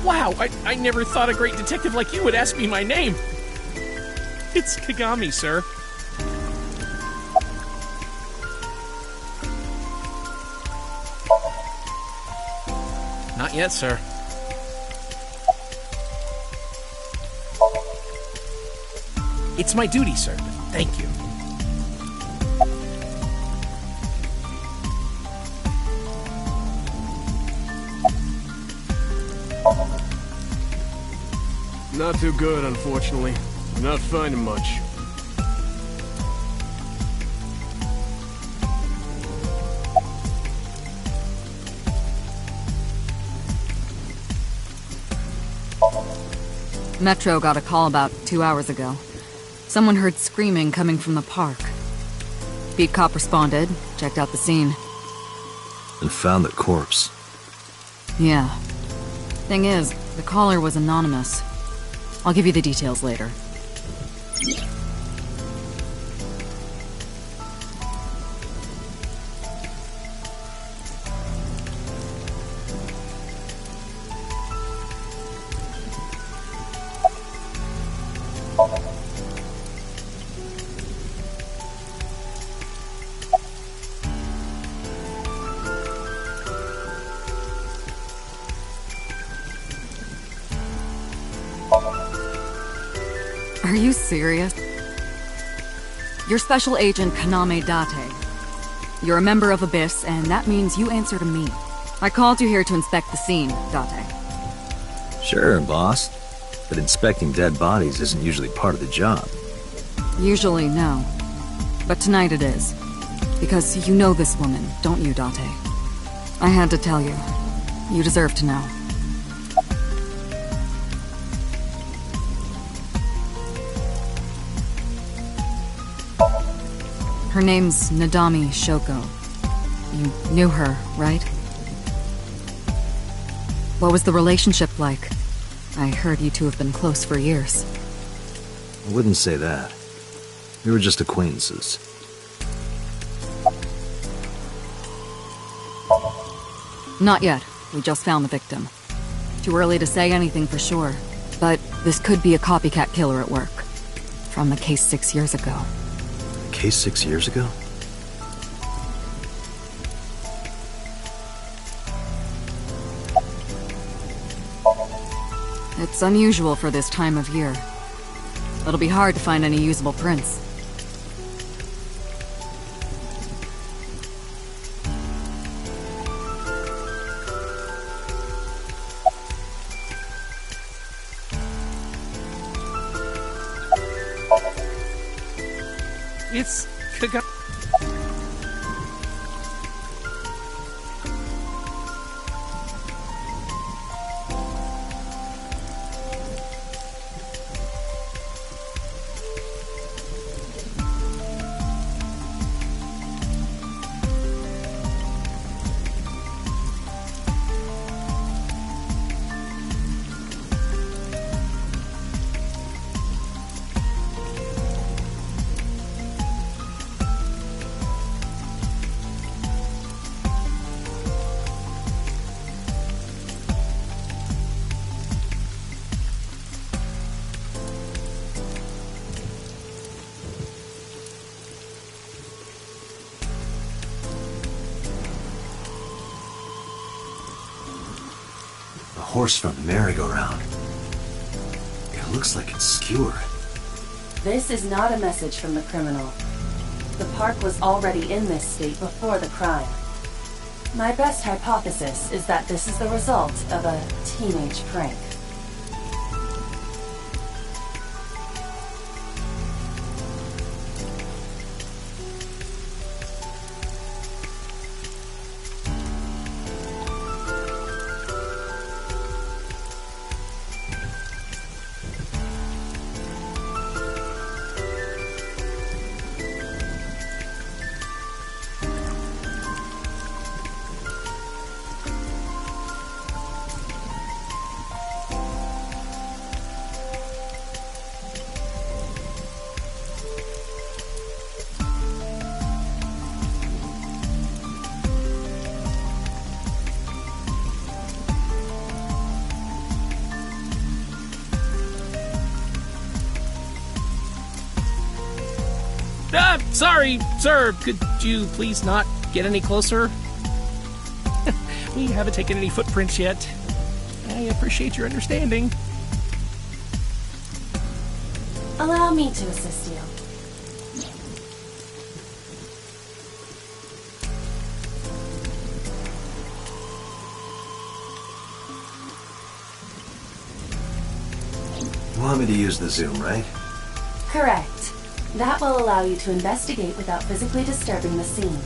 Wow, I never thought a great detective like you would ask me my name. It's Kagami, sir. Not yet, sir. It's my duty, sir. Thank you. Not too good, unfortunately. I'm not finding much. Metro got a call about 2 hours ago. Someone heard screaming coming from the park. Beat cop responded, checked out the scene. And found the corpse. Yeah. Thing is, the caller was anonymous. I'll give you the details later. Are you serious? You're Special Agent Kaname Date. You're a member of Abyss, and that means you answer to me. I called you here to inspect the scene, Date. Sure, boss. But inspecting dead bodies isn't usually part of the job. Usually, no. But tonight it is. Because you know this woman, don't you, Date? I had to tell you. You deserve to know. Her name's Nadami Shoko. You knew her, right? What was the relationship like? I heard you two have been close for years. I wouldn't say that. We were just acquaintances. Not yet. We just found the victim. Too early to say anything for sure. But this could be a copycat killer at work. From the case 6 years ago. Case 6 years ago? It's unusual for this time of year. It'll be hard to find any usable prints. It's Kagami. Horse from the merry-go-round. It looks like it's skewered. This is not a message from the criminal. The park was already in this state before the crime. My best hypothesis is that this is the result of a teenage prank. Sorry, sir. Could you please not get any closer? We haven't taken any footprints yet. I appreciate your understanding. Allow me to assist you. You want me to use the zoom, right? Correct. That will allow you to investigate without physically disturbing the scene.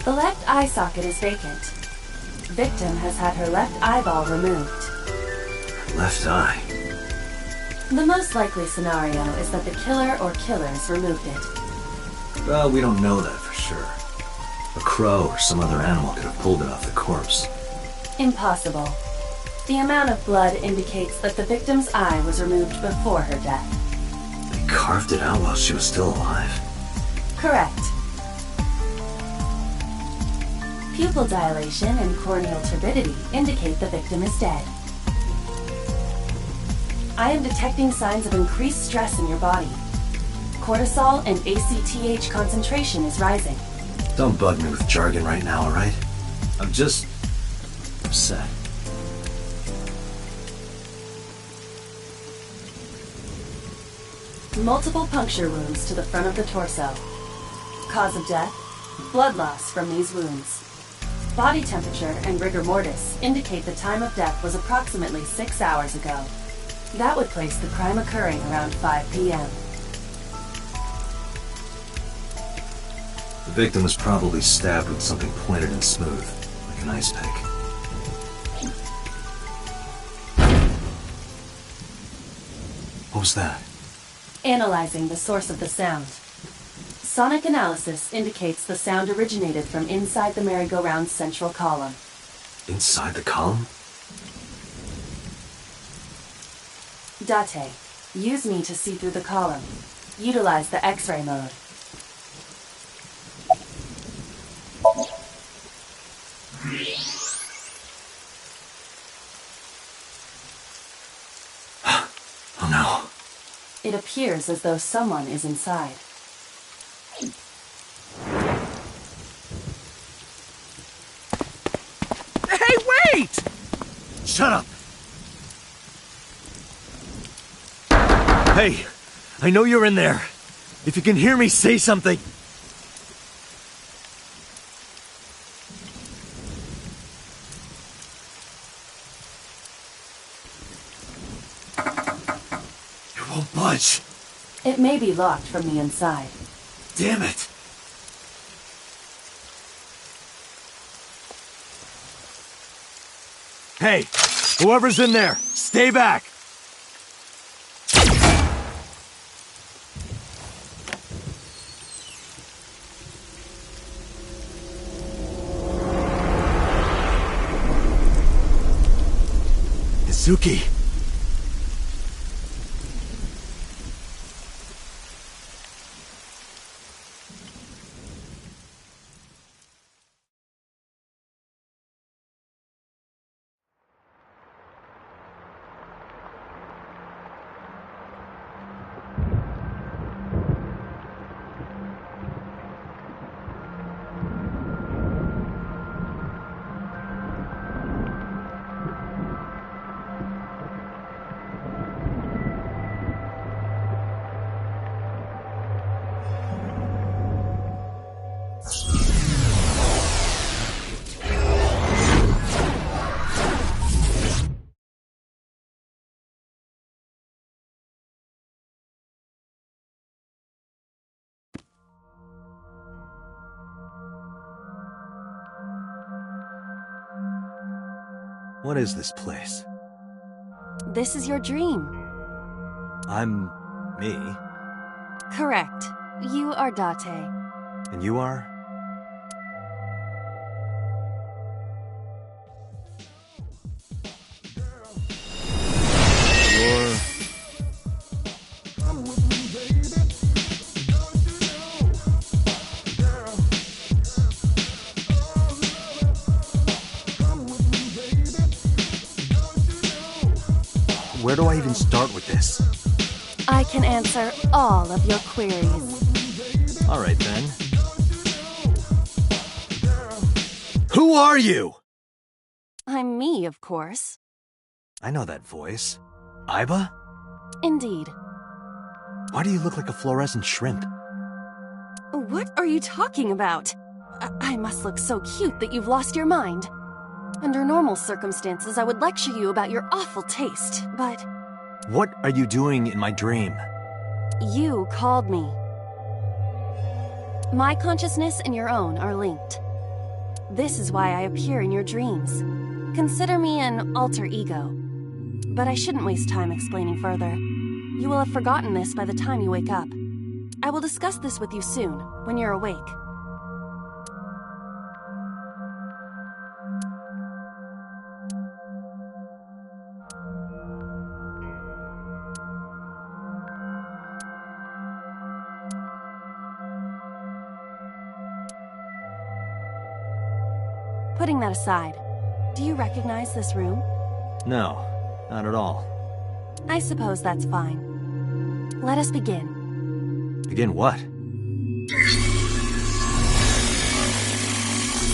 The left eye socket is vacant. Victim has had her left eyeball removed. Left eye. The most likely scenario is that the killer or killers removed it. Well, we don't know that for sure. A crow or some other animal could have pulled it off the corpse. Impossible. The amount of blood indicates that the victim's eye was removed before her death. They carved it out while she was still alive? Correct. Pupil dilation and corneal turbidity indicate the victim is dead. I am detecting signs of increased stress in your body. Cortisol and ACTH concentration is rising. Don't bug me with jargon right now, alright? I'm just upset. Multiple puncture wounds to the front of the torso. Cause of death? Blood loss from these wounds. Body temperature and rigor mortis indicate the time of death was approximately 6 hours ago. That would place the crime occurring around 5 p.m. The victim was probably stabbed with something pointed and smooth, like an ice pick. What was that? Analyzing the source of the sound. Sonic analysis indicates the sound originated from inside the merry-go-round's central column. Inside the column? Date, use me to see through the column. Utilize the X-ray mode. Oh no. It appears as though someone is inside. Hey, wait! Shut up! Hey, I know you're in there. If you can hear me, say something. It won't budge. It may be locked from the inside. Damn it. Hey, whoever's in there, stay back. Izuki. What is this place? This is your dream. I'm... me. Correct. You are Date. And you are? You're... Where do I even start with this? I can answer all of your queries. All right, then. Who are you? I'm me, of course. I know that voice. Iba? Indeed. Why do you look like a fluorescent shrimp? What are you talking about? I must look so cute that you've lost your mind. Under normal circumstances, I would lecture you about your awful taste, but... What are you doing in my dream? You called me. My consciousness and your own are linked. This is why I appear in your dreams. Consider me an alter ego. But I shouldn't waste time explaining further. You will have forgotten this by the time you wake up. I will discuss this with you soon, when you're awake. Putting that aside, do you recognize this room? No, not at all. I suppose that's fine. Let us begin. Begin what?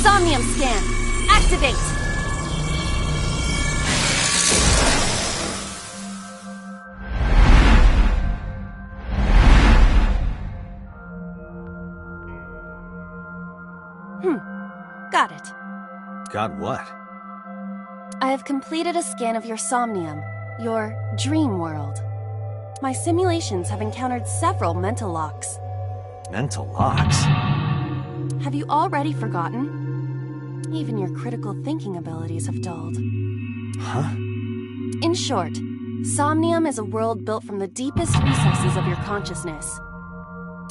Somnium scan! Activate! Got it. Got what? I have completed a scan of your somnium, your dream world. My simulations have encountered several mental locks. Mental locks? Have you already forgotten? Even your critical thinking abilities have dulled. Huh? In short, Somnium is a world built from the deepest recesses of your consciousness.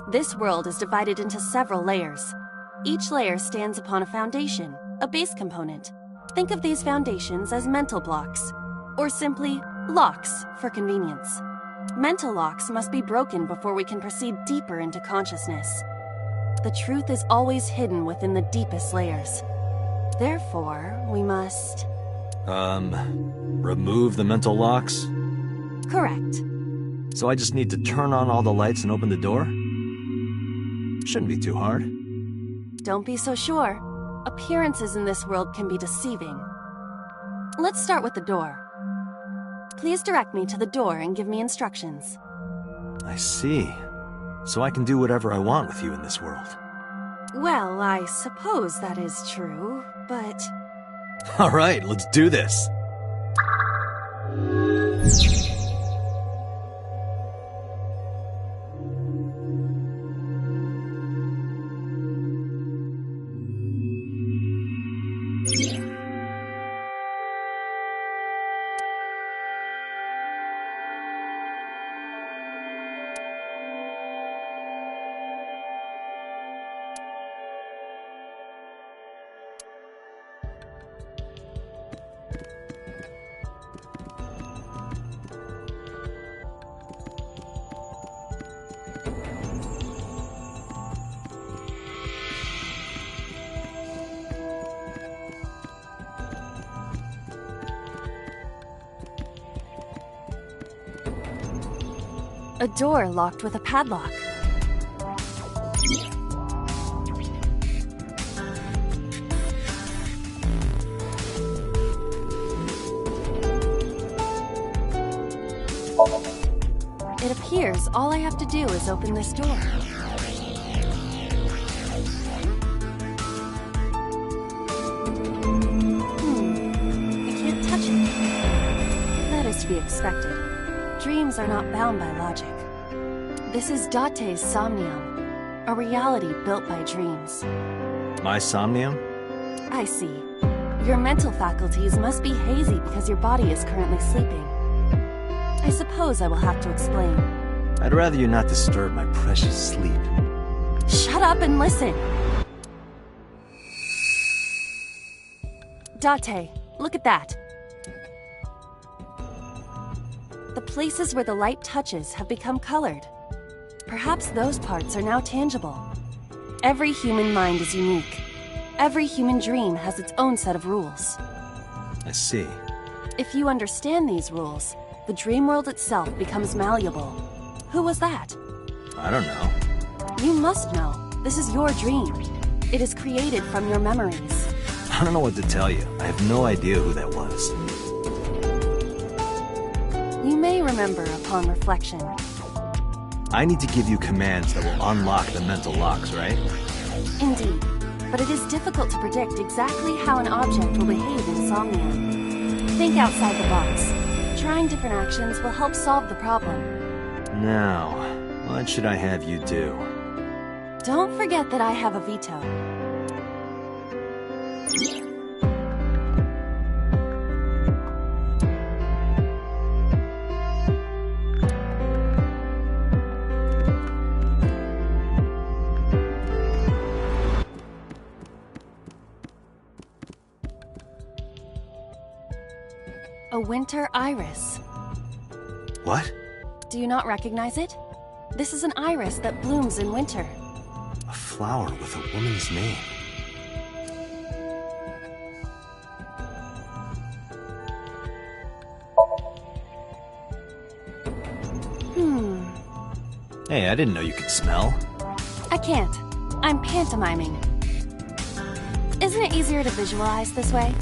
This world is divided into several layers. Each layer stands upon a foundation, a base component. Think of these foundations as mental blocks, or simply locks for convenience. Mental locks must be broken before we can proceed deeper into consciousness. The truth is always hidden within the deepest layers. Therefore, we must... remove the mental locks? Correct. So I just need to turn on all the lights and open the door? Shouldn't be too hard. Don't be so sure. Appearances in this world can be deceiving. Let's start with the door. Please direct me to the door and give me instructions. I see. So I can do whatever I want with you in this world. Well, I suppose that is true, but... All right, let's do this. A door locked with a padlock. It appears all I have to do is open this door. I can't touch it. That is to be expected. Dreams are not bound by logic. This is Date's Somnium, a reality built by dreams. My somnium? I see. Your mental faculties must be hazy because your body is currently sleeping. I suppose I will have to explain. I'd rather you not disturb my precious sleep. Shut up and listen! Date, look at that. The places where the light touches have become colored. Perhaps those parts are now tangible. Every human mind is unique. Every human dream has its own set of rules. I see. If you understand these rules, the dream world itself becomes malleable. Who was that? I don't know. You must know. This is your dream. It is created from your memories. I don't know what to tell you. I have no idea who that was. You may remember upon reflection. I need to give you commands that will unlock the mental locks, right? Indeed, but it is difficult to predict exactly how an object will behave in Somnium. Think outside the box. Trying different actions will help solve the problem. Now, what should I have you do? Don't forget that I have a veto. A winter iris. What? Do you not recognize it? This is an iris that blooms in winter. A flower with a woman's name. Hey, I didn't know you could smell. I can't. I'm pantomiming. Isn't it easier to visualize this way?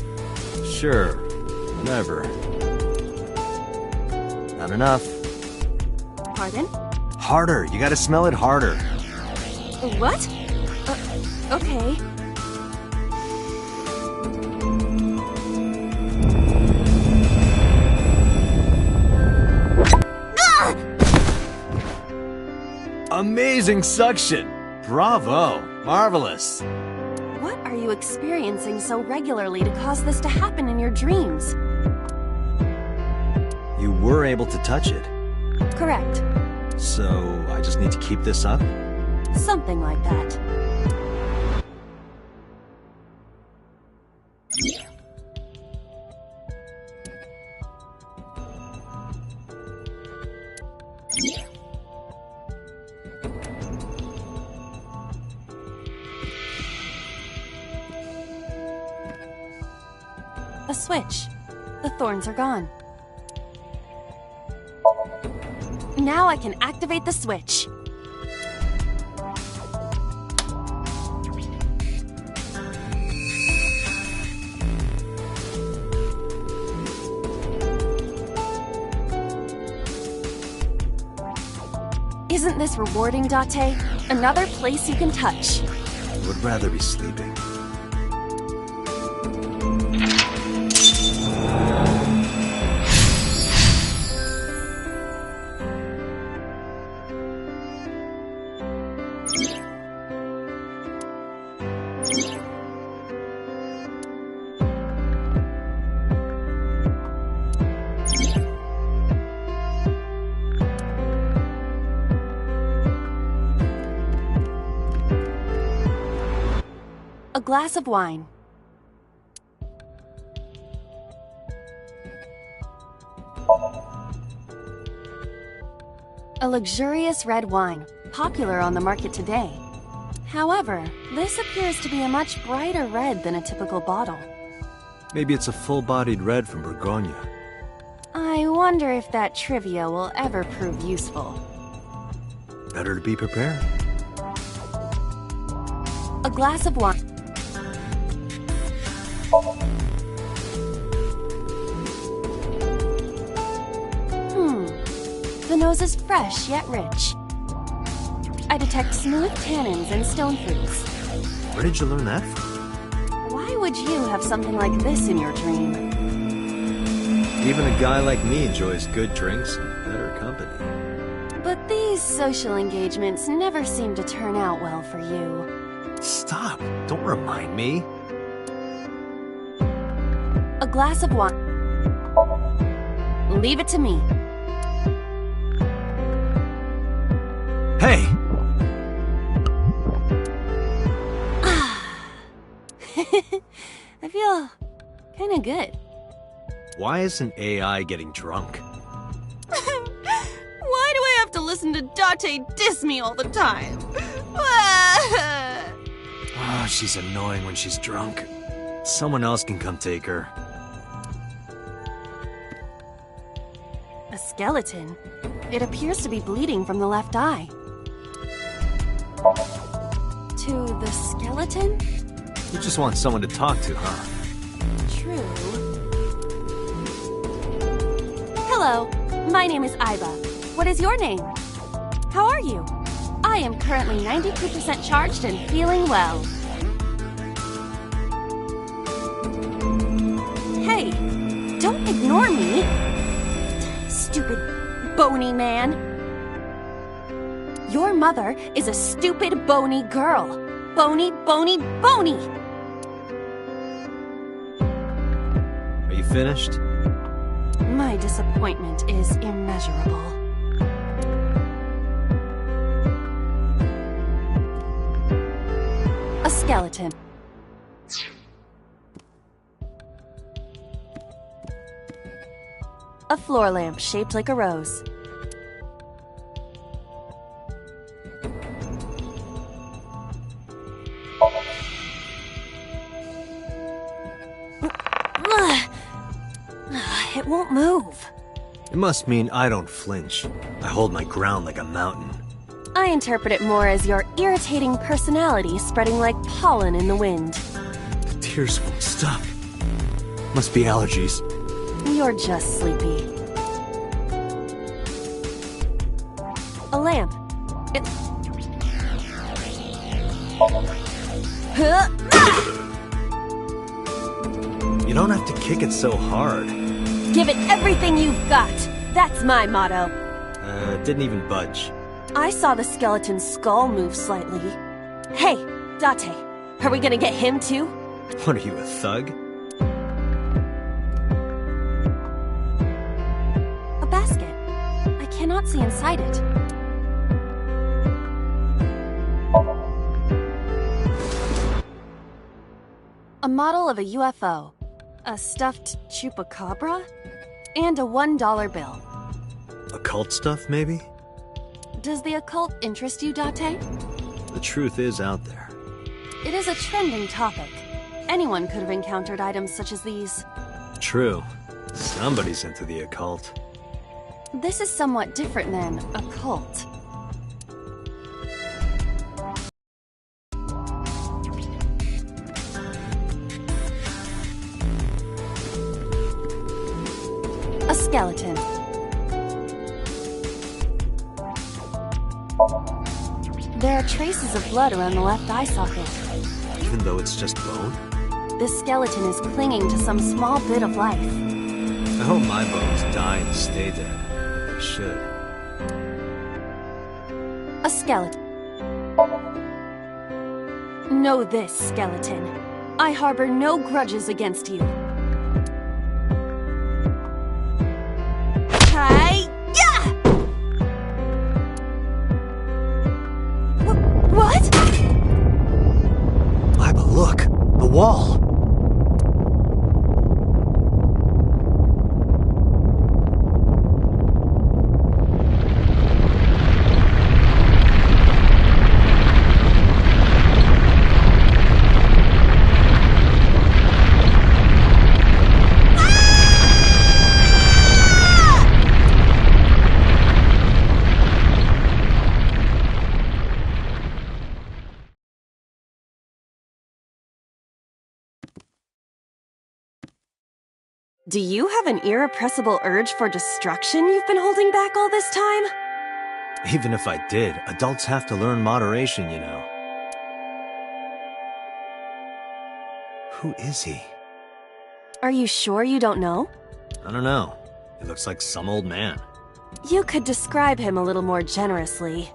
Sure. Whatever. Not enough. Pardon? Harder. You gotta smell it harder. What? Okay. Amazing suction! Bravo! Marvelous! What are you experiencing so regularly to cause this to happen in your dreams? You were able to touch it. Correct. So, I just need to keep this up? Something like that. A switch. The thorns are gone. Now I can activate the switch. Isn't this rewarding, Date? Another place you can touch. I would rather be sleeping. A glass of wine. A luxurious red wine, popular on the market today. However, this appears to be a much brighter red than a typical bottle. Maybe it's a full-bodied red from Bourgogne. I wonder if that trivia will ever prove useful. Better to be prepared. A glass of wine. The nose is fresh yet rich. I detect smooth tannins and stone fruits. Where did you learn that from? Why would you have something like this in your dream? Even a guy like me enjoys good drinks and better company. But these social engagements never seem to turn out well for you. Stop! Don't remind me. A glass of wine. Leave it to me. Hey! I feel kinda good. Why isn't AI getting drunk? Why do I have to listen to Date diss me all the time? Oh, she's annoying when she's drunk. Someone else can come take her. A skeleton. It appears to be bleeding from the left eye. To the skeleton? You just want someone to talk to, huh? True. Hello, my name is Iba. What is your name? How are you? I am currently 92% charged and feeling well. Hey, don't ignore me. Stupid, bony man. Your mother is a stupid, bony girl. Bony, bony, bony! Are you finished? My disappointment is immeasurable. A skeleton. A floor lamp shaped like a rose. It won't move. It must mean I don't flinch. I hold my ground like a mountain. I interpret it more as your irritating personality spreading like pollen in the wind. The tears won't stop. Must be allergies. You're just sleepy. A lamp. It... You don't have to kick it so hard. Give it everything you've got. That's my motto. Didn't even budge. I saw the skeleton's skull move slightly. Hey, Date, are we gonna get him too? What are you, a thug? A basket. I cannot see inside it. A model of a UFO. A stuffed chupacabra? And a $1 bill. Occult stuff, maybe? Does the occult interest you, Date? The truth is out there. It is a trending topic. Anyone could have encountered items such as these. True. Somebody's into the occult. This is somewhat different than a cult. A skeleton. There are traces of blood around the left eye socket. Even though it's just bone? This skeleton is clinging to some small bit of life. I hope my bones die and stay dead. They should. A skeleton. Know this, skeleton. I harbor no grudges against you. Hi-ya! What? Iba, look! The wall! Do you have an irrepressible urge for destruction you've been holding back all this time? Even if I did, adults have to learn moderation, you know. Who is he? Are you sure you don't know? I don't know. He looks like some old man. You could describe him a little more generously.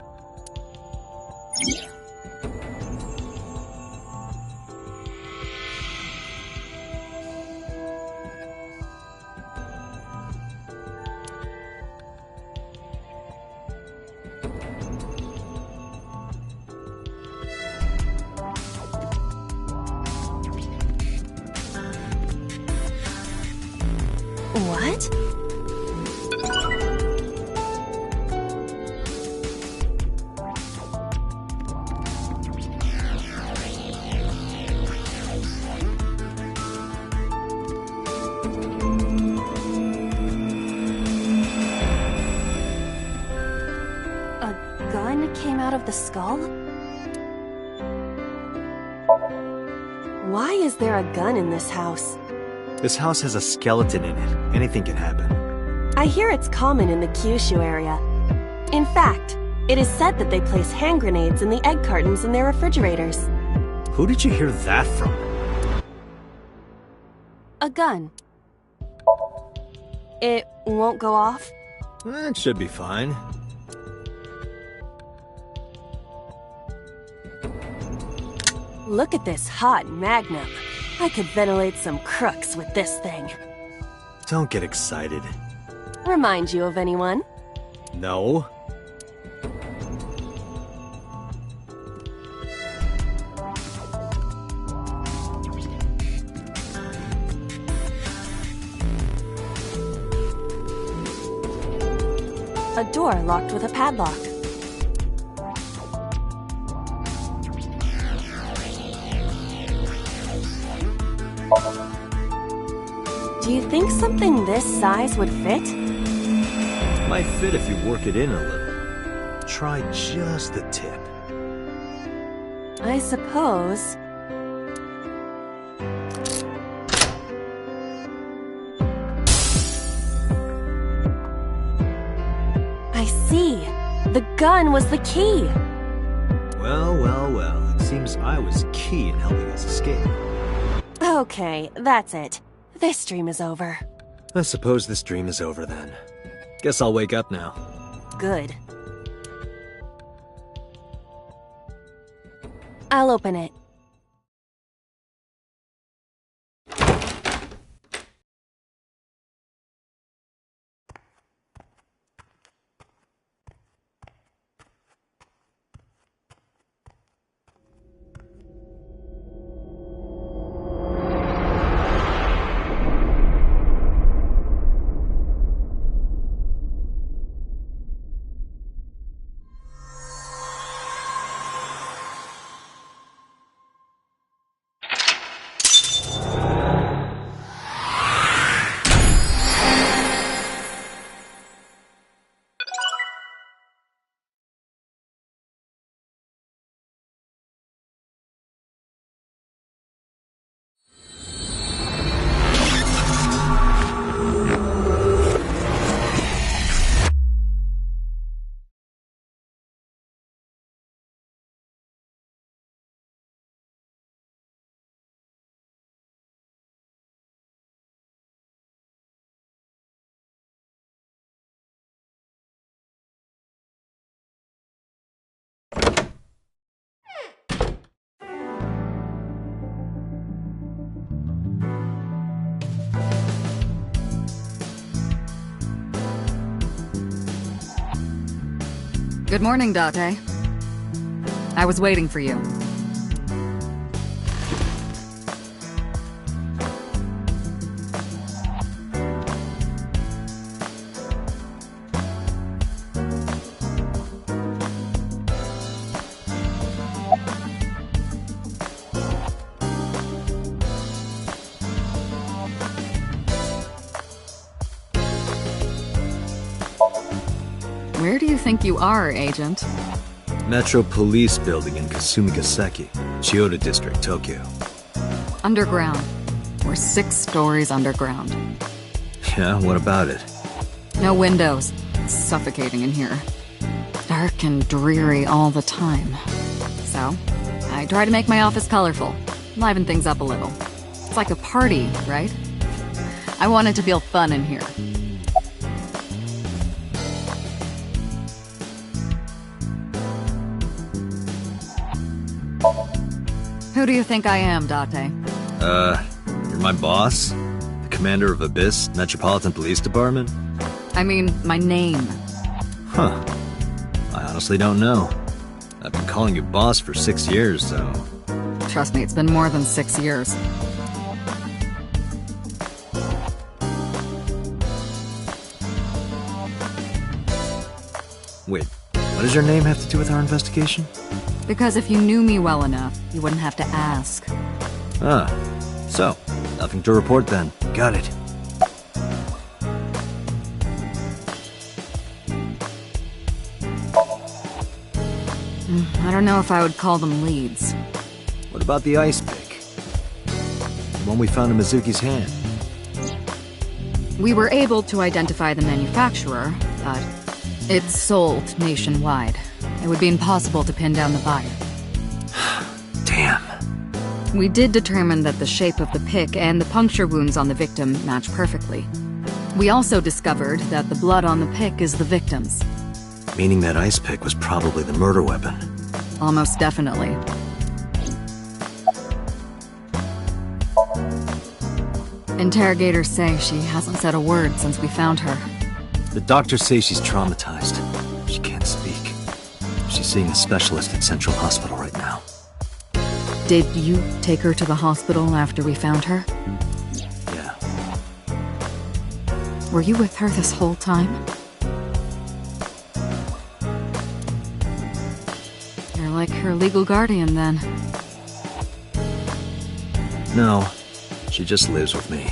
What? A gun came out of the skull? Why is there a gun in this house? This house has a skeleton in it. Anything can happen. I hear it's common in the Kyushu area. In fact, it is said that they place hand grenades in the egg cartons in their refrigerators. Who did you hear that from? A gun. It won't go off? It should be fine. Look at this hot magnum. I could ventilate some crooks with this thing. Don't get excited. Remind you of anyone? No. A door locked with a padlock. Do you think something this size would fit? Might fit if you work it in a little. Try just the tip. I suppose. I see. The gun was the key. Well, well, well. It seems I was key in helping us escape. Okay, that's it. This dream is over. I suppose this dream is over then. Guess I'll wake up now. Good. I'll open it. Good morning, Date. I was waiting for you. Where do you think you are, Agent? Metro Police Building in Kasumigaseki, Chiyoda District, Tokyo. Underground. We're 6 stories underground. Yeah, what about it? No windows. It's suffocating in here. Dark and dreary all the time. So, I try to make my office colorful, liven things up a little. It's like a party, right? I want it to feel fun in here. Who do you think I am, Date? You're my boss? The commander of Abyss Metropolitan Police Department? I mean, my name. Huh. I honestly don't know. I've been calling you boss for 6 years, so... Trust me, it's been more than 6 years. Wait, what does your name have to do with our investigation? Because if you knew me well enough, you wouldn't have to ask. Ah, so, nothing to report then. Got it. I don't know if I would call them leads. What about the ice pick? The one we found in Mizuki's hand. We were able to identify the manufacturer, but it's sold nationwide. It would be impossible to pin down the buyer. Damn. We did determine that the shape of the pick and the puncture wounds on the victim match perfectly. We also discovered that the blood on the pick is the victim's. Meaning that ice pick was probably the murder weapon. Almost definitely. Interrogators say she hasn't said a word since we found her. The doctors say she's traumatized. She can't speak. She's seeing a specialist at Central Hospital right now. Did you take her to the hospital after we found her? Yeah. Were you with her this whole time? You're like her legal guardian, then. No, she just lives with me.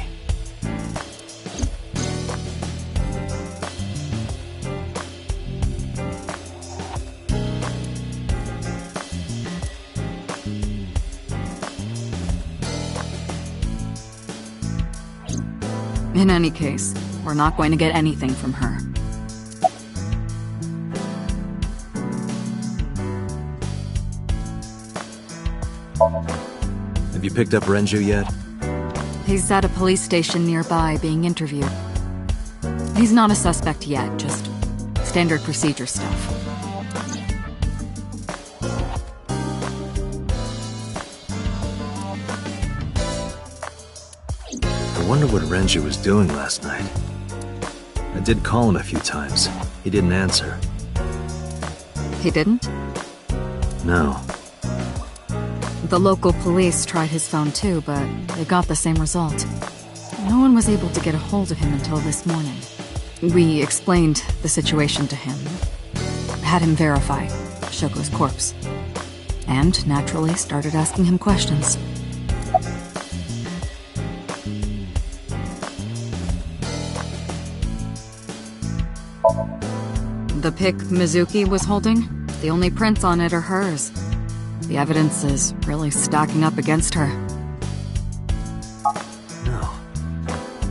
In any case, we're not going to get anything from her. Have you picked up Renju yet? He's at a police station nearby being interviewed. He's not a suspect yet, just standard procedure stuff. I wonder what Renju was doing last night. I did call him a few times. He didn't answer. He didn't? No. The local police tried his phone too, but they got the same result. No one was able to get a hold of him until this morning. We explained the situation to him, had him verify Shoko's corpse, and naturally started asking him questions. The pick Mizuki was holding, the only prints on it are hers. The evidence is really stacking up against her. No.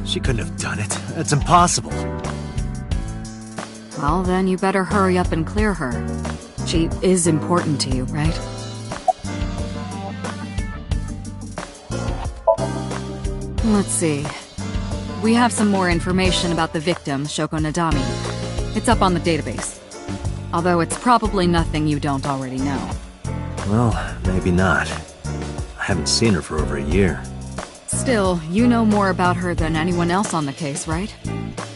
She couldn't have done it. That's impossible. Well, then you better hurry up and clear her. She is important to you, right? Let's see. We have some more information about the victim, Shoko Nadami. It's up on the database. Although it's probably nothing you don't already know. Well, maybe not. I haven't seen her for over a year. Still, you know more about her than anyone else on the case, right?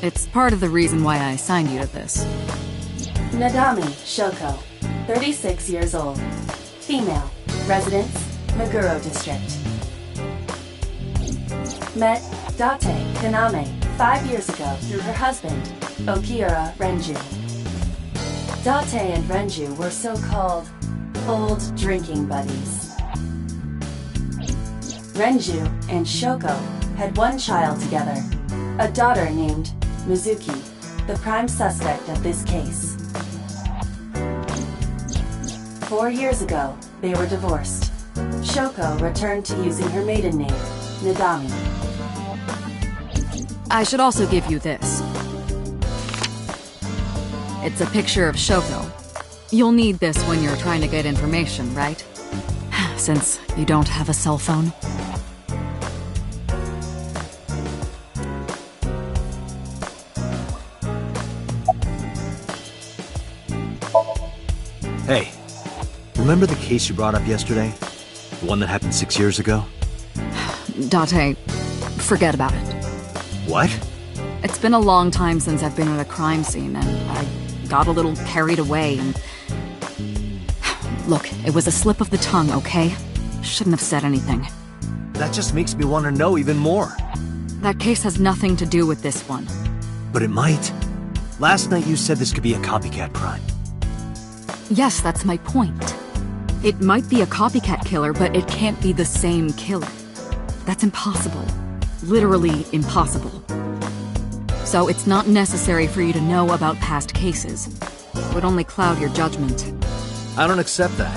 It's part of the reason why I assigned you to this. Nadami Shoko, 36 years old. Female. Residence, Meguro District. Met Date Kaname 5 years ago through her husband, Okiura Renju. Date and Renju were so-called old drinking buddies. Renju and Shoko had one child together, a daughter named Mizuki, the prime suspect of this case. 4 years ago, they were divorced. Shoko returned to using her maiden name, Nadami. I should also give you this. It's a picture of Shoko. You'll need this when you're trying to get information, right? Since you don't have a cell phone. Hey, remember the case you brought up yesterday? The one that happened 6 years ago? Date, forget about it. What? It's been a long time since I've been at a crime scene, and I got a little carried away, and... Look, it was a slip of the tongue, okay? Shouldn't have said anything. That just makes me want to know even more. That case has nothing to do with this one. But it might. Last night you said this could be a copycat crime. Yes, that's my point. It might be a copycat killer, but it can't be the same killer. That's impossible. Literally impossible. So it's not necessary for you to know about past cases. It would only cloud your judgment. I don't accept that.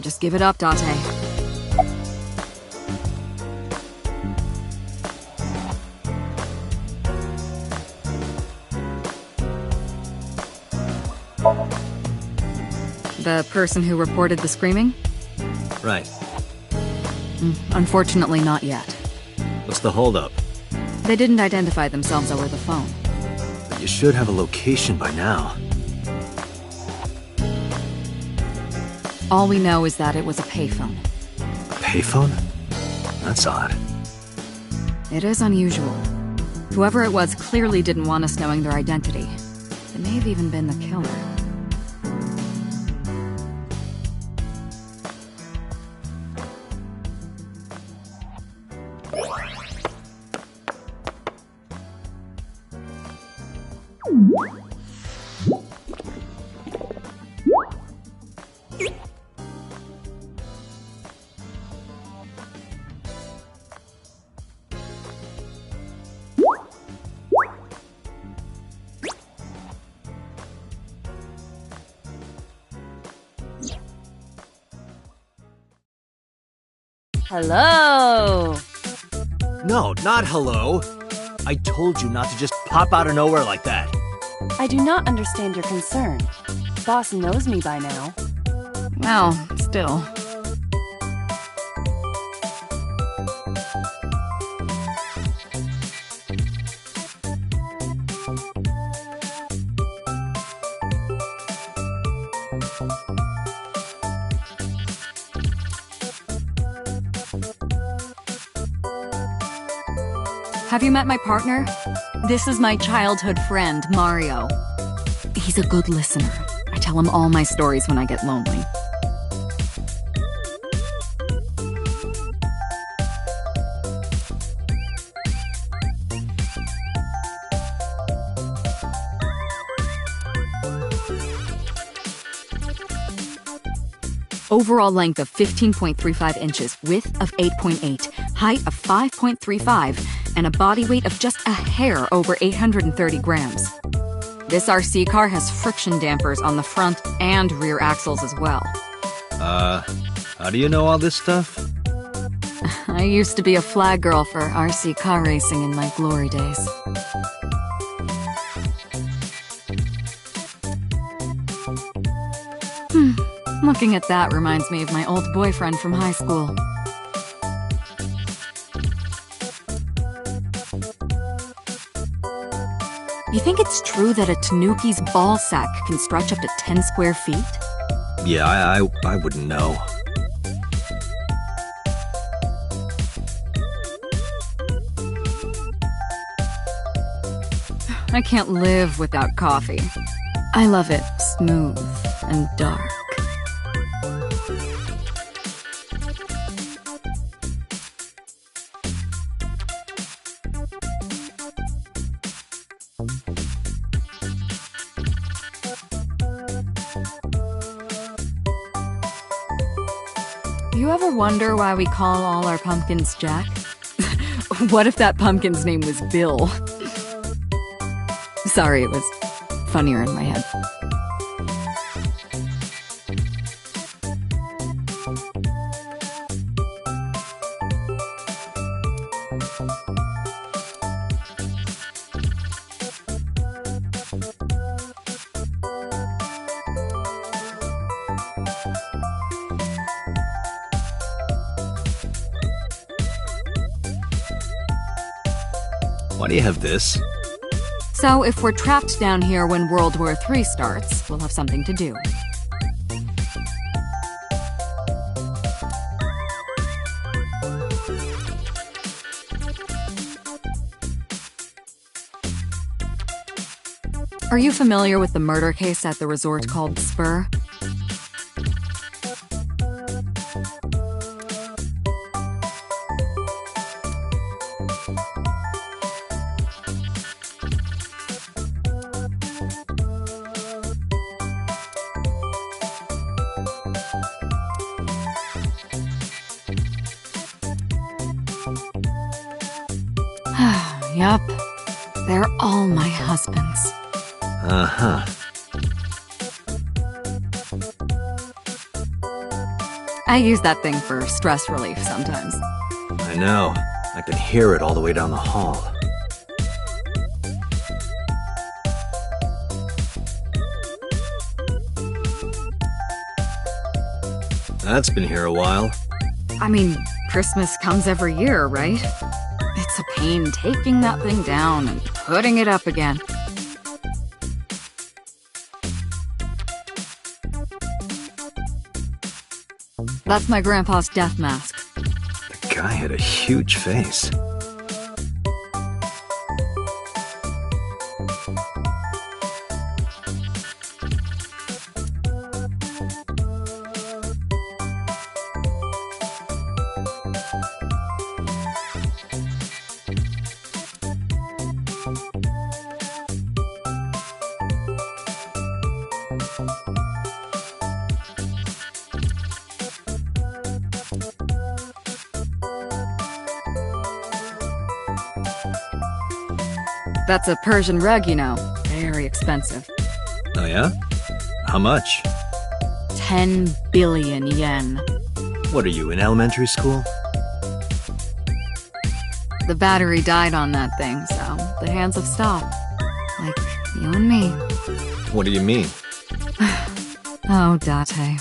Just give it up, Date. The person who reported the screaming? Right. Unfortunately, not yet. What's the holdup? They didn't identify themselves over the phone. But you should have a location by now. All we know is that it was a payphone. A payphone? That's odd. It is unusual. Whoever it was clearly didn't want us knowing their identity. They may have even been the killer. Hello! No, not hello. I told you not to just pop out of nowhere like that. I do not understand your concern. Boss knows me by now. Well, still. Have you met my partner? This is my childhood friend, Mario. He's a good listener. I tell him all my stories when I get lonely. Overall length of 15.35 inches, width of 8.8, height of 5.35, and a body weight of just a hair over 830 grams. This RC car has friction dampers on the front and rear axles as well. How do you know all this stuff? I used to be a flag girl for RC car racing in my glory days. Looking at that reminds me of my old boyfriend from high school. You think it's true that a tanuki's ball sack can stretch up to 10 square feet? Yeah, I wouldn't know. I can't live without coffee. I love it smooth and dark. You ever wonder why we call all our pumpkins Jack? What if that pumpkin's name was Bill? Sorry, it was funnier in my head. Why do you have this? So if we're trapped down here when World War III starts, we'll have something to do. Are you familiar with the murder case at the resort called Spur? Yup. They're all my husbands. Uh-huh. I use that thing for stress relief sometimes. I know. I can hear it all the way down the hall. That's been here a while. I mean, Christmas comes every year, right? It's a pain taking that thing down and putting it up again. That's my grandpa's death mask. The guy had a huge face. That's a Persian rug, you know. Very expensive. Oh yeah? How much? 10 billion yen. What are you, in elementary school? The battery died on that thing, so the hands have stopped. Like you and me. What do you mean? Oh, Date.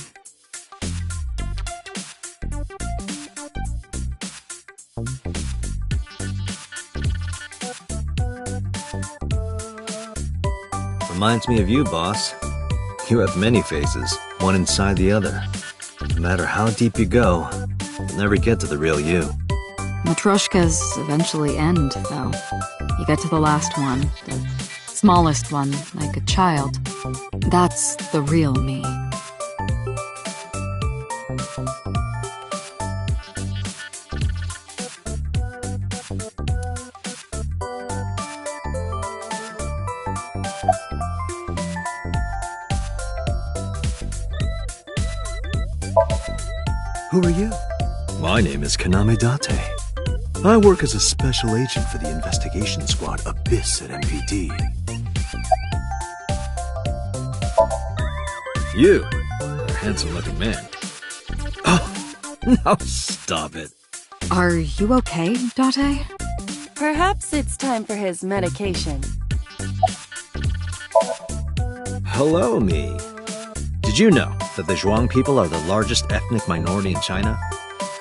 Reminds me of you, boss. You have many faces, one inside the other. No matter how deep you go, you'll never get to the real you. Matryoshkas eventually end, though. You get to the last one, the smallest one, like a child. That's the real me. Who are you? My name is Kaname Date. I work as a special agent for the investigation squad Abyss at MPD. You, a handsome-looking man. Oh, now stop it. Are you okay, Date? Perhaps it's time for his medication. Hello, me. Did you know that the Zhuang people are the largest ethnic minority in China?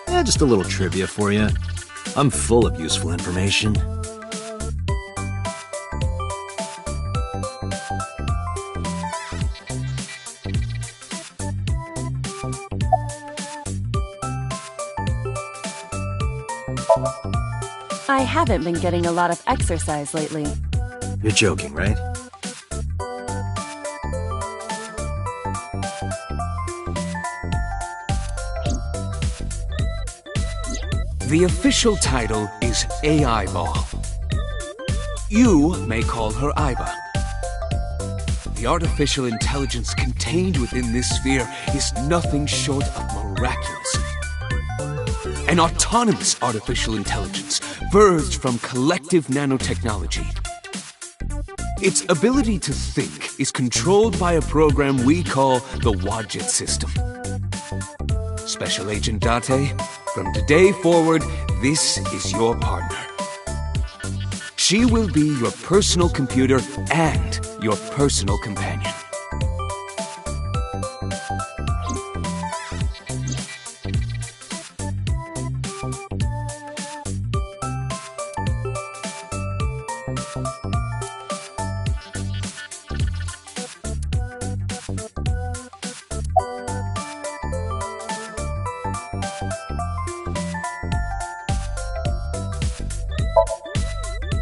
Yeah, just a little trivia for you. I'm full of useful information. I haven't been getting a lot of exercise lately. You're joking, right? The official title is AI Ball. You may call her Aiba. The artificial intelligence contained within this sphere is nothing short of miraculous. An autonomous artificial intelligence birthed from collective nanotechnology. Its ability to think is controlled by a program we call the Wadjet system. Special Agent Date, from today forward, this is your partner. She will be your personal computer and your personal companion.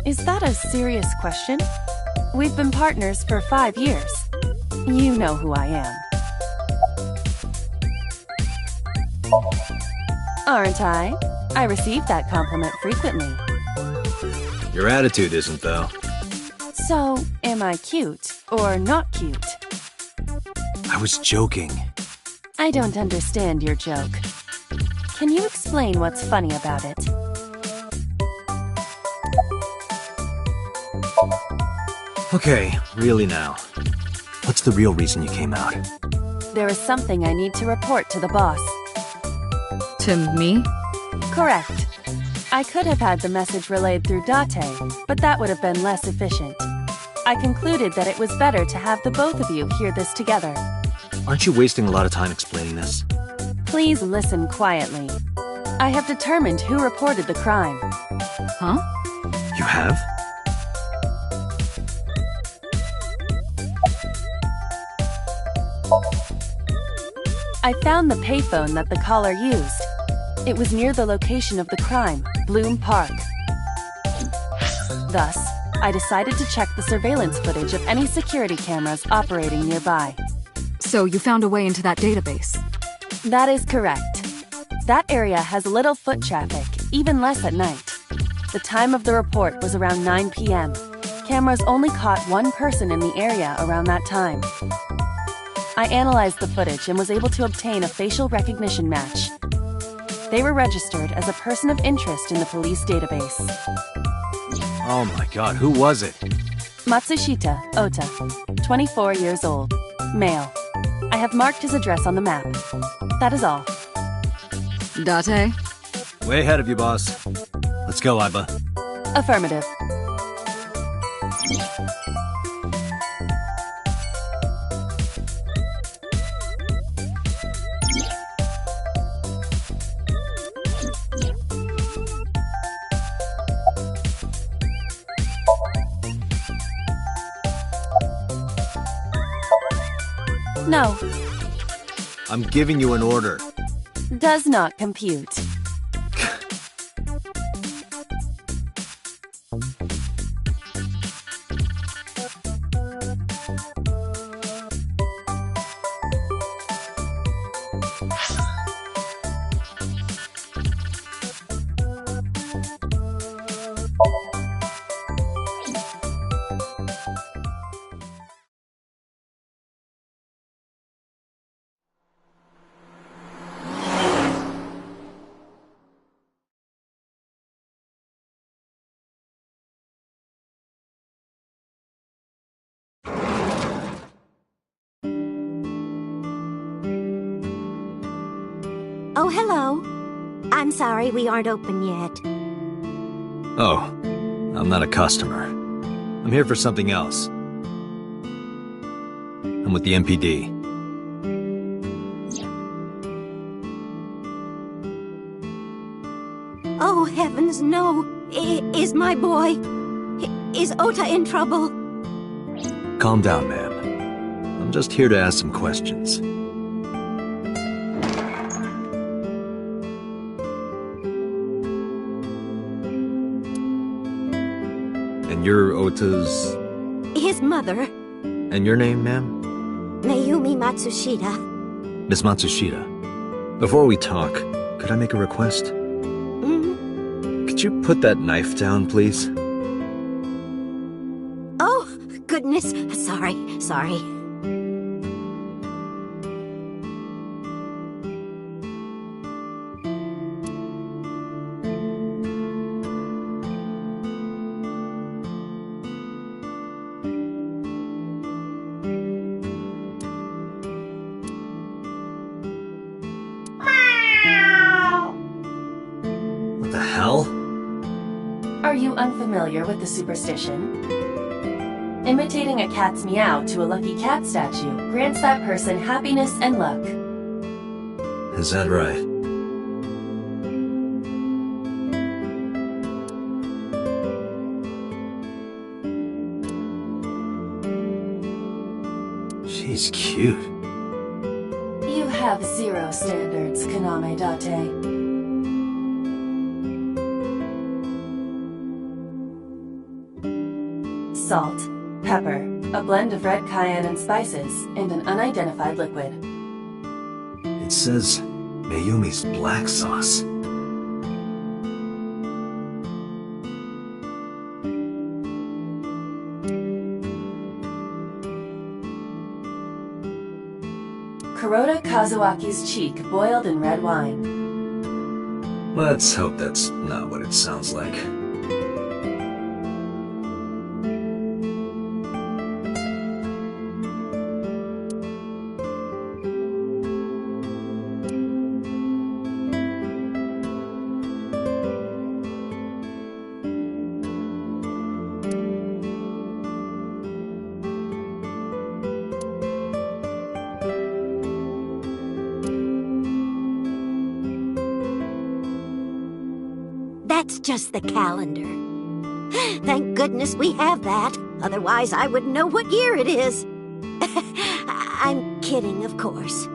Is that a serious question? We've been partners for 5 years. You know who I am. Aren't I? I receive that compliment frequently. Your attitude isn't, though. So, am I cute or not cute? I was joking. I don't understand your joke. Can you explain what's funny about it? Okay, really now. What's the real reason you came out? There is something I need to report to the boss. To me? Correct. I could have had the message relayed through Date, but that would have been less efficient. I concluded that it was better to have the both of you hear this together. Aren't you wasting a lot of time explaining this? Please listen quietly. I have determined who reported the crime. Huh? You have? I found the payphone that the caller used. It was near the location of the crime, Bloom Park. Thus, I decided to check the surveillance footage of any security cameras operating nearby. So you found a way into that database? That is correct. That area has little foot traffic, even less at night. The time of the report was around 9 p.m. Cameras only caught one person in the area around that time. I analyzed the footage and was able to obtain a facial recognition match. They were registered as a person of interest in the police database. Oh my god, who was it? Matsushita Ota, 24 years old, male. I have marked his address on the map. That is all. Date? Way ahead of you, boss. Let's go, Aiba. Affirmative. No, I'm giving you an order. does not compute. Oh, hello. I'm sorry we aren't open yet. Oh, I'm not a customer. I'm here for something else. I'm with the MPD. Oh, heavens, no. Is my boy... Is Ota in trouble? Calm down, ma'am. I'm just here to ask some questions. And you're Ota's... His mother, And your name, ma'am? Mayumi Matsushita. Miss Matsushita. Before we talk, could I make a request? Could you put that knife down, please? Oh, goodness. Sorry. What the hell? Are you unfamiliar with the superstition? Imitating a cat's meow to a lucky cat statue grants that person happiness and luck. Is that right? She's cute. You have zero standards, Kaname Date. Salt, pepper, a blend of red cayenne and spices, and an unidentified liquid. It says Mayumi's black sauce. Kuroda Kazuaki's cheek boiled in red wine. Let's hope that's not what it sounds like. That's just the calendar. Thank goodness we have that. Otherwise, I wouldn't know what year it is. I'm kidding, of course.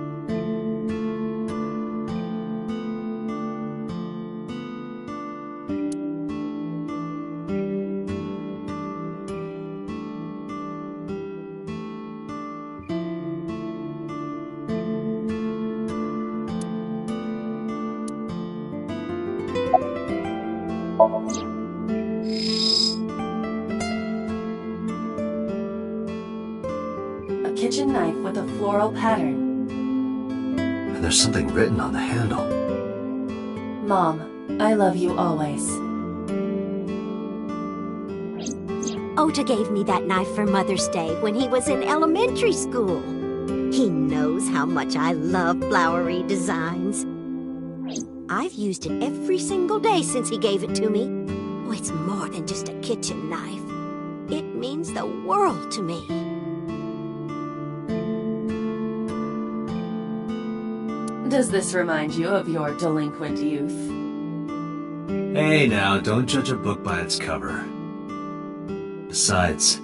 A kitchen knife with a floral pattern. And there's something written on the handle. Mom, I love you always. Ota gave me that knife for Mother's Day when he was in elementary school. He knows how much I love flowery designs. I've used it every single day since he gave it to me. Oh, it's more than just a kitchen knife. It means the world to me. Does this remind you of your delinquent youth? Hey now, don't judge a book by its cover. Besides,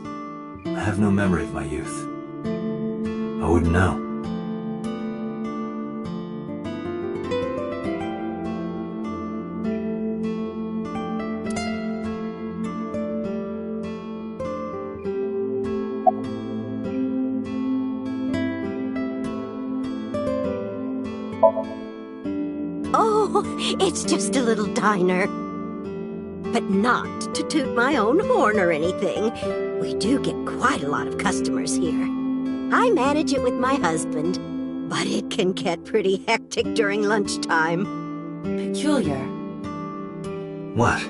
I have no memory of my youth. I wouldn't know. Oh, it's just a little diner. But not to toot my own horn or anything. We do get quite a lot of customers here. I manage it with my husband, but it can get pretty hectic during lunchtime. Peculiar. What?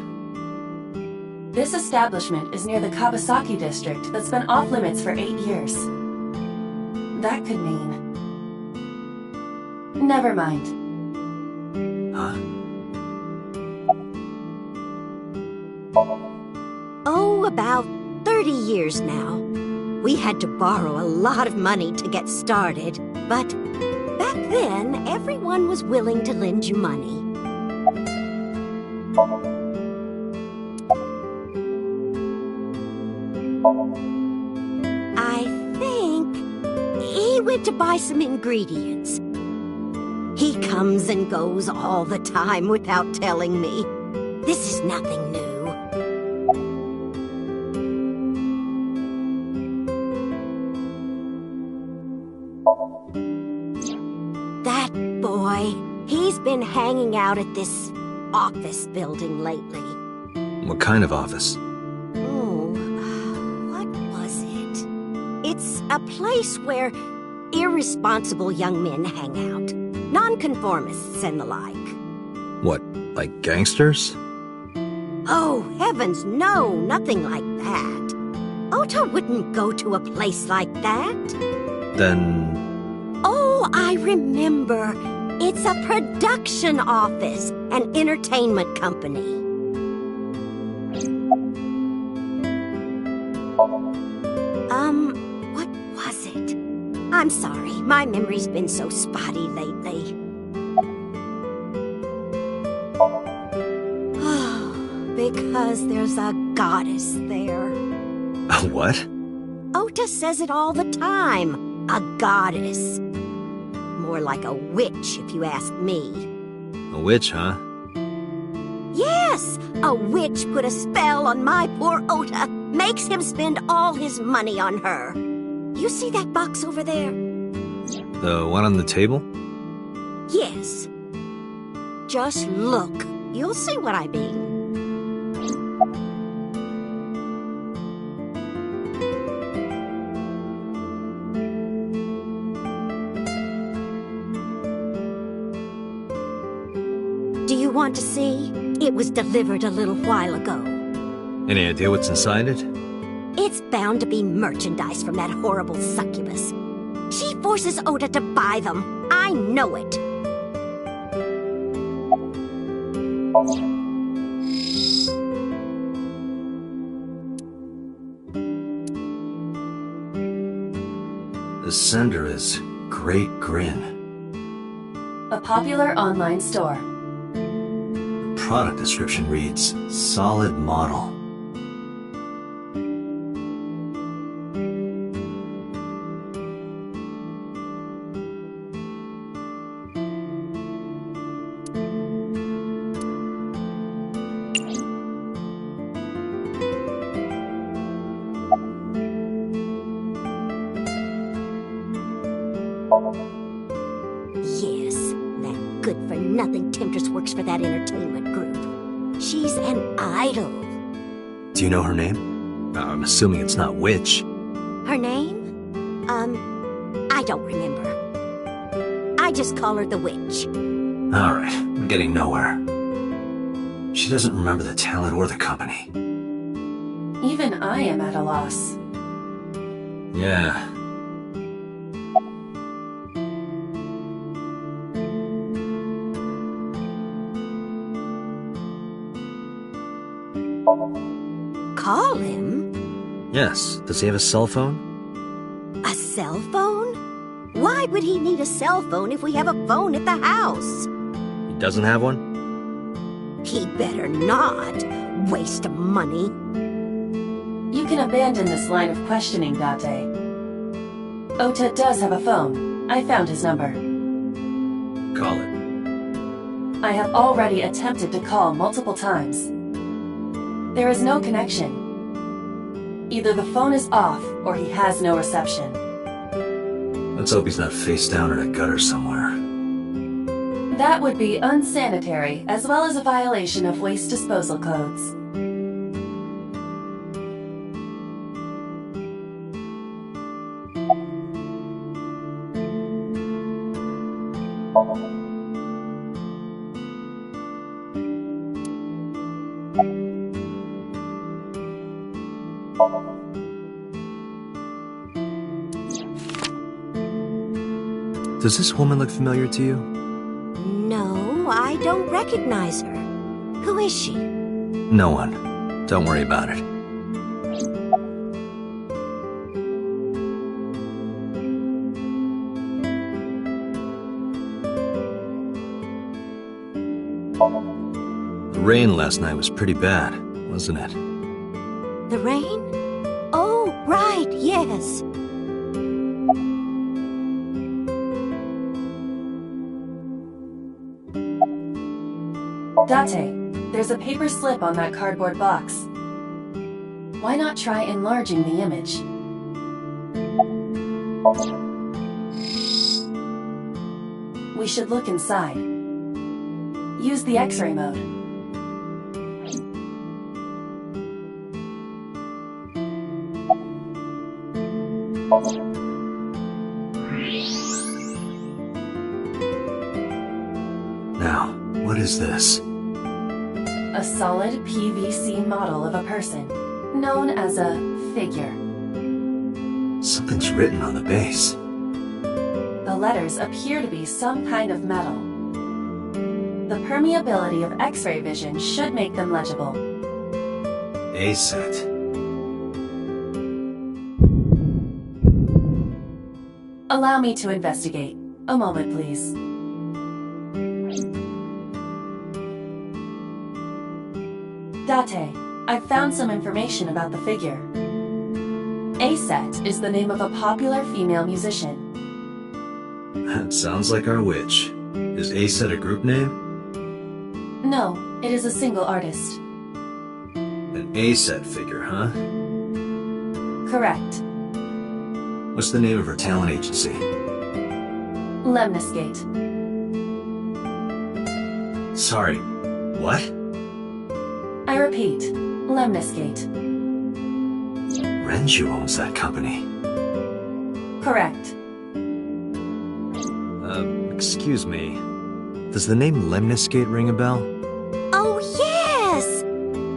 This establishment is near the Kawasaki district that's been off limits for 8 years. That could mean... Never mind. Huh? Oh, about 30 years now. We had to borrow a lot of money to get started, but back then, everyone was willing to lend you money. I think he went to buy some ingredients. He comes and goes all the time without telling me. This is nothing new. That boy, he's been hanging out at this office building lately. What kind of office? Oh, what was it? It's a place where irresponsible young men hang out. Nonconformists and the like. What, like gangsters? Oh, heavens, no, nothing like that. Ota wouldn't go to a place like that. Then... Oh, I remember. It's a production office, an entertainment company. What was it? I'm sorry, my memory's been so spotty lately. Because there's a goddess there. A what? Ota says it all the time. A goddess. More like a witch, if you ask me. A witch, huh? Yes! A witch put a spell on my poor Ota. Makes him spend all his money on her. You see that box over there? The one on the table? Yes. Just look. You'll see what I mean. Do you want to see? It was delivered a little while ago. Any idea what's inside it? It's bound to be merchandise from that horrible succubus. She forces Ota to buy them. I know it. The sender is Great Grin. A popular online store. The product description reads, solid model. Yes, that good-for-nothing temptress works for that entertainment group. She's an idol. Do you know her name? I'm assuming it's not Witch. Her name? I don't remember. I just call her the Witch. Alright, I'm getting nowhere. She doesn't remember the talent or the company. Even I am at a loss. Yeah. Call him? Yes. Does he have a cell phone? A cell phone? Why would he need a cell phone if we have a phone at the house? He doesn't have one? He better not. Waste of money. You can abandon this line of questioning, Date. Ota does have a phone. I found his number. Call it. I have already attempted to call multiple times. There is no connection. Either the phone is off, or he has no reception. Let's hope he's not face down in a gutter somewhere. That would be unsanitary, as well as a violation of waste disposal codes. Does this woman look familiar to you? No, I don't recognize her. Who is she? No one. Don't worry about it. The rain last night was pretty bad, wasn't it? The rain? Oh, right, yes. Date, there's a paper slip on that cardboard box. Why not try enlarging the image? We should look inside. Use the X-ray mode. Now, what is this? A solid PVC model of a person, known as a figure. Something's written on the base. The letters appear to be some kind of metal. The permeability of X-ray vision should make them legible. A set. Allow me to investigate. A moment, please. Date, I've found some information about the figure. A-Set is the name of a popular female musician. That sounds like our witch. Is A set a group name? No, it is a single artist. An A set figure, huh? Correct. What's the name of her talent agency? Lemniscate. Sorry, what? I repeat, Lemniscate. Renju owns that company. Correct. Excuse me. Does the name Lemniscate ring a bell? Oh, yes!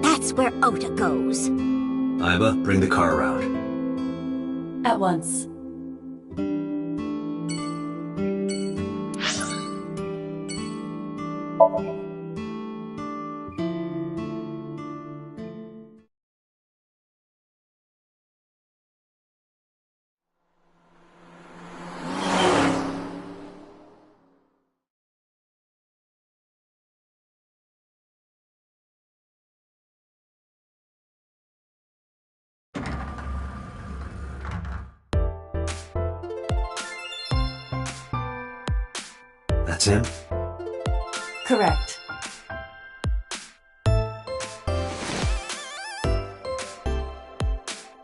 That's where Ota goes. Iba, bring the car around. At once. That's him? Correct.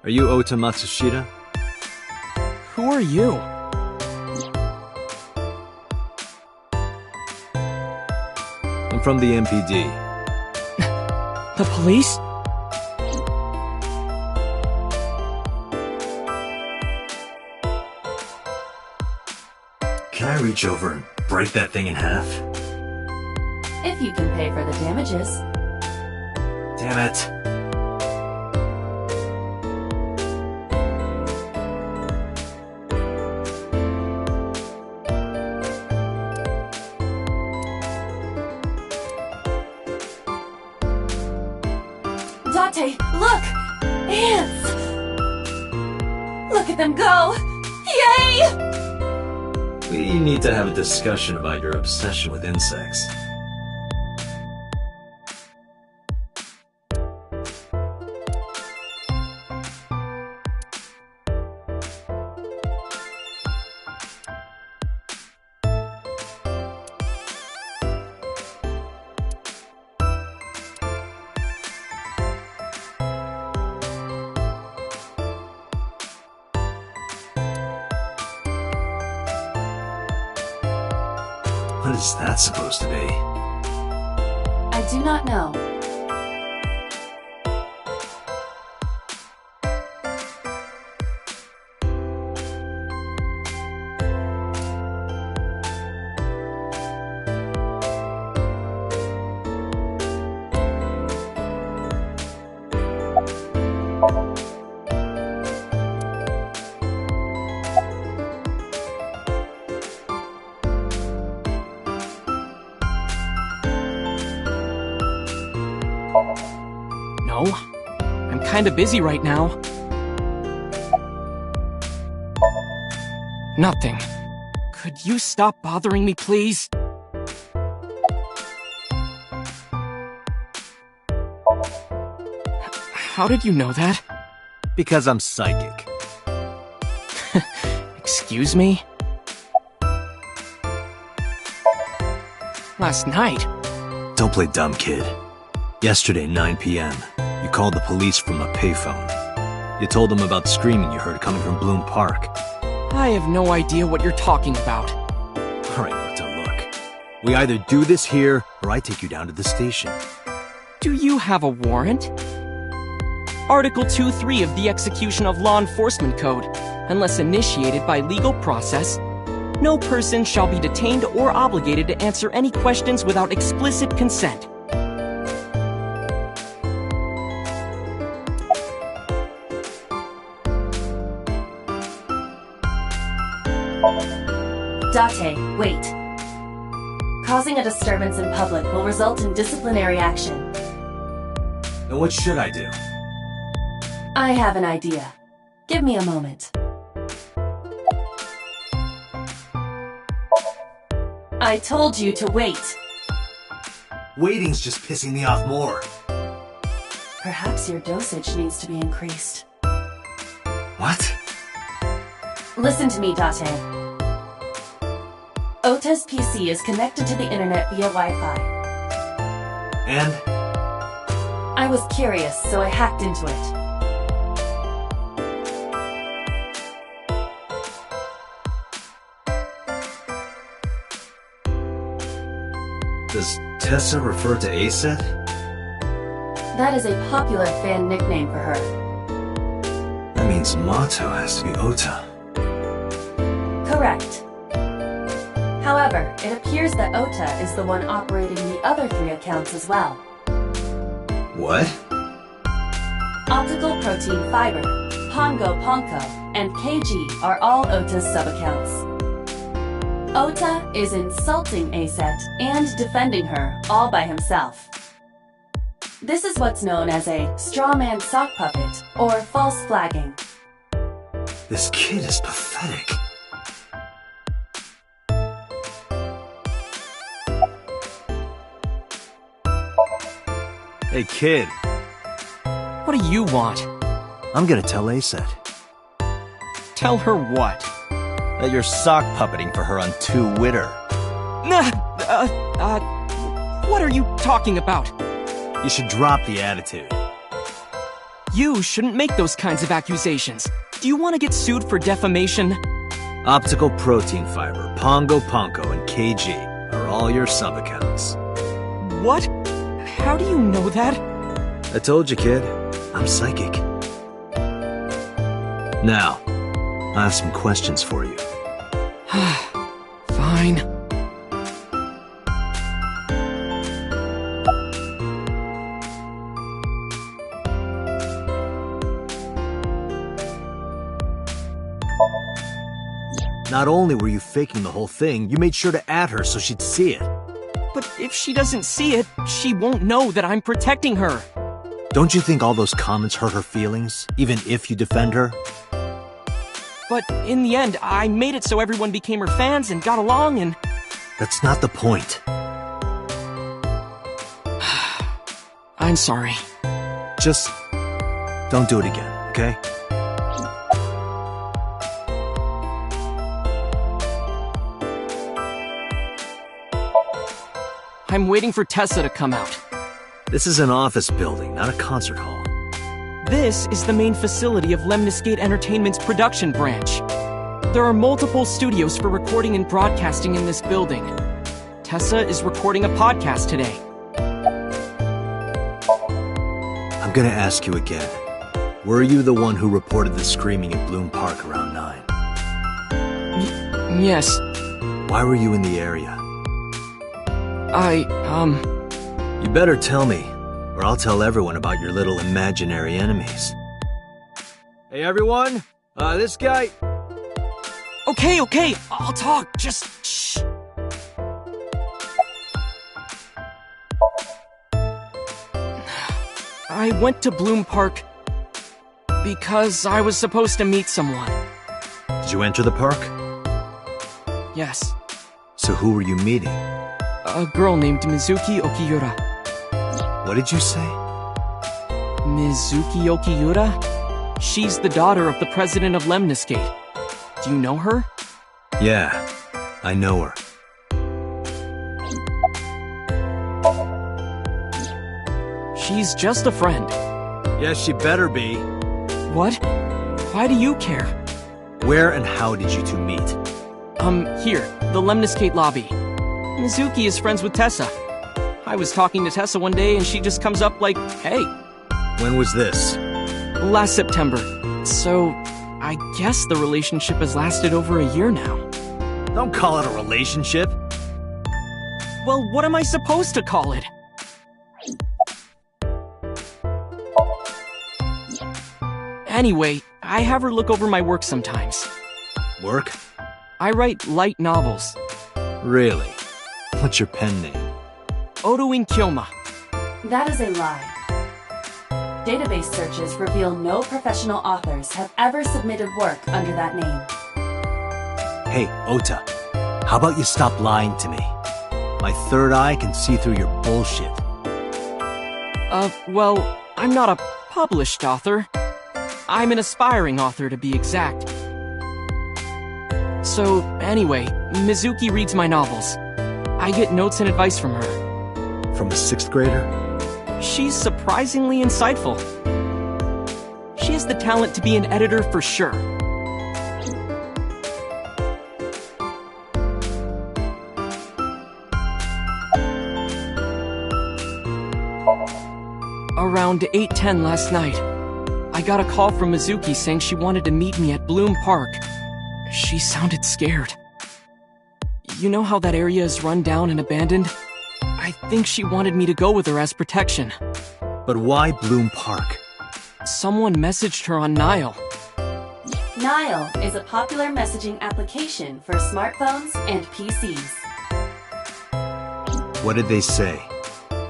Are you Ota Matsushita? Who are you? I'm from the MPD. The police? Can I reach over and break that thing in half? If you can pay for the damages. Damn it. Date, look! Ants! Look at them go! Yay! We need to have a discussion about your obsession with insects. What is that supposed to be? I do not know. No, I'm kinda busy right now. Nothing. Could you stop bothering me, please? How did you know that? Because I'm psychic. Excuse me? Last night? Don't play dumb, kid. Yesterday, 9 p.m., you called the police from a payphone. You told them about the screaming you heard coming from Bloom Park. I have no idea what you're talking about. Alright, Ota, look. We either do this here, or I take you down to the station. Do you have a warrant? Article 2.3 of the Execution of Law Enforcement Code. Unless initiated by legal process, no person shall be detained or obligated to answer any questions without explicit consent. Date, wait. Causing a disturbance in public will result in disciplinary action. Then what should I do? I have an idea. Give me a moment. I told you to wait. Waiting's just pissing me off more. Perhaps your dosage needs to be increased. What? Listen to me, Date. Ota's PC is connected to the internet via Wi-Fi. And? I was curious, so I hacked into it. Does Tessa refer to Aset? That is a popular fan nickname for her. That means Mato has to be Ota. Correct. However, it appears that Ota is the one operating the other 3 accounts as well. What? Optical Protein Fiber, Pongo Ponko, and KG are all Ota's sub-accounts. Ota is insulting Aset and defending her all by himself. This is what's known as a strawman sock puppet or false flagging. This kid is pathetic. Hey, kid. What do you want? I'm gonna tell Aset Tell her what? that you're sock puppeting for her on Twitter. No! What are you talking about? You should drop the attitude. You shouldn't make those kinds of accusations. Do you want to get sued for defamation? Optical protein fiber, Pongo Ponko, and KG are all your sub-accounts. What? How do you know that? I told you, kid. I'm psychic. Now, I have some questions for you. Fine. Not only were you faking the whole thing, you made sure to add her so she'd see it. But if she doesn't see it, she won't know that I'm protecting her. Don't you think all those comments hurt her feelings, even if you defend her? But in the end, I made it so everyone became her fans and got along and... That's not the point. I'm sorry. Just don't do it again, okay? I'm waiting for Tessa to come out. This is an office building, not a concert hall. This is the main facility of Lemniscate Entertainment's production branch. There are multiple studios for recording and broadcasting in this building. Tessa is recording a podcast today. I'm gonna ask you again. Were you the one who reported the screaming at Bloom Park around 9? Yes. Why were you in the area? You better tell me, or I'll tell everyone about your little imaginary enemies. Hey everyone, this guy... Okay, I'll talk, just shh. I went to Bloom Park because I was supposed to meet someone. Did you enter the park? Yes. So who were you meeting? A girl named Mizuki Okiura. What did you say? Mizuki Okiura? She's the daughter of the president of Lemniscate. Do you know her? Yeah, I know her. She's just a friend. Yes, she better be. What? Why do you care? Where and how did you two meet? Here, the Lemniscate lobby. Mizuki is friends with Tessa. I was talking to Tessa one day and she just comes up like, hey. When was this? Last September. So, I guess the relationship has lasted over a year now. Don't call it a relationship. Well, what am I supposed to call it? Anyway, I have her look over my work sometimes. Work? I write light novels. Really? What's your pen name? Odoin Kyoma. That is a lie. Database searches reveal no professional authors have ever submitted work under that name. Hey, Ota. How about you stop lying to me? My third eye can see through your bullshit. Well, I'm not a published author. I'm an aspiring author, to be exact. So, anyway, Mizuki reads my novels. I get notes and advice from her. From a 6th grader? She's surprisingly insightful. She has the talent to be an editor for sure. Around 8:10 last night, I got a call from Mizuki saying she wanted to meet me at Bloom Park. She sounded scared. You know how that area is run down and abandoned? I think she wanted me to go with her as protection. But why Bloom Park? Someone messaged her on Nile. Nile is a popular messaging application for smartphones and PCs. What did they say?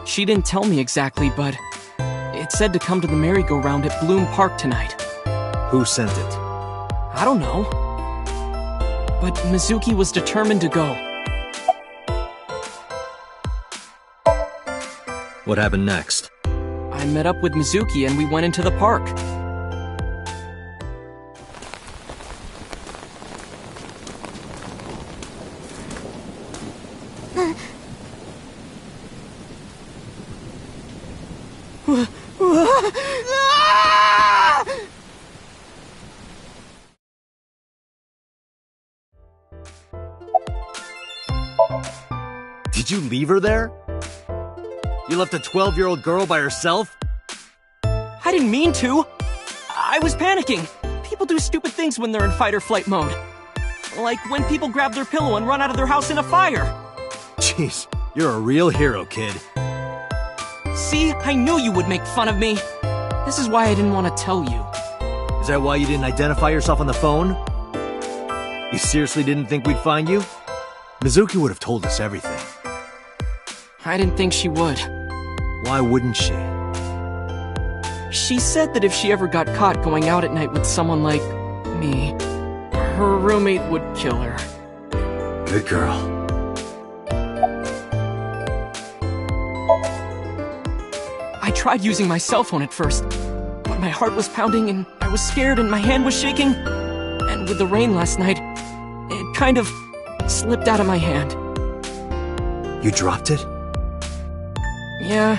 She didn't tell me exactly, but it said to come to the merry-go-round at Bloom Park tonight. Who sent it? I don't know. But Mizuki was determined to go. What happened next? I met up with Mizuki and we went into the park. Did you leave her there? You left a 12-year-old girl by herself? I didn't mean to. I was panicking. People do stupid things when they're in fight or flight mode. Like when people grab their pillow and run out of their house in a fire. Jeez, you're a real hero, kid. See, I knew you would make fun of me. This is why I didn't want to tell you. Is that why you didn't identify yourself on the phone? You seriously didn't think we'd find you? Mizuki would have told us everything. I didn't think she would. Why wouldn't she? She said that if she ever got caught going out at night with someone like me, her roommate would kill her. Good girl. I tried using my cell phone at first, but my heart was pounding and I was scared and my hand was shaking. And with the rain last night, it kind of slipped out of my hand. You dropped it? Yeah,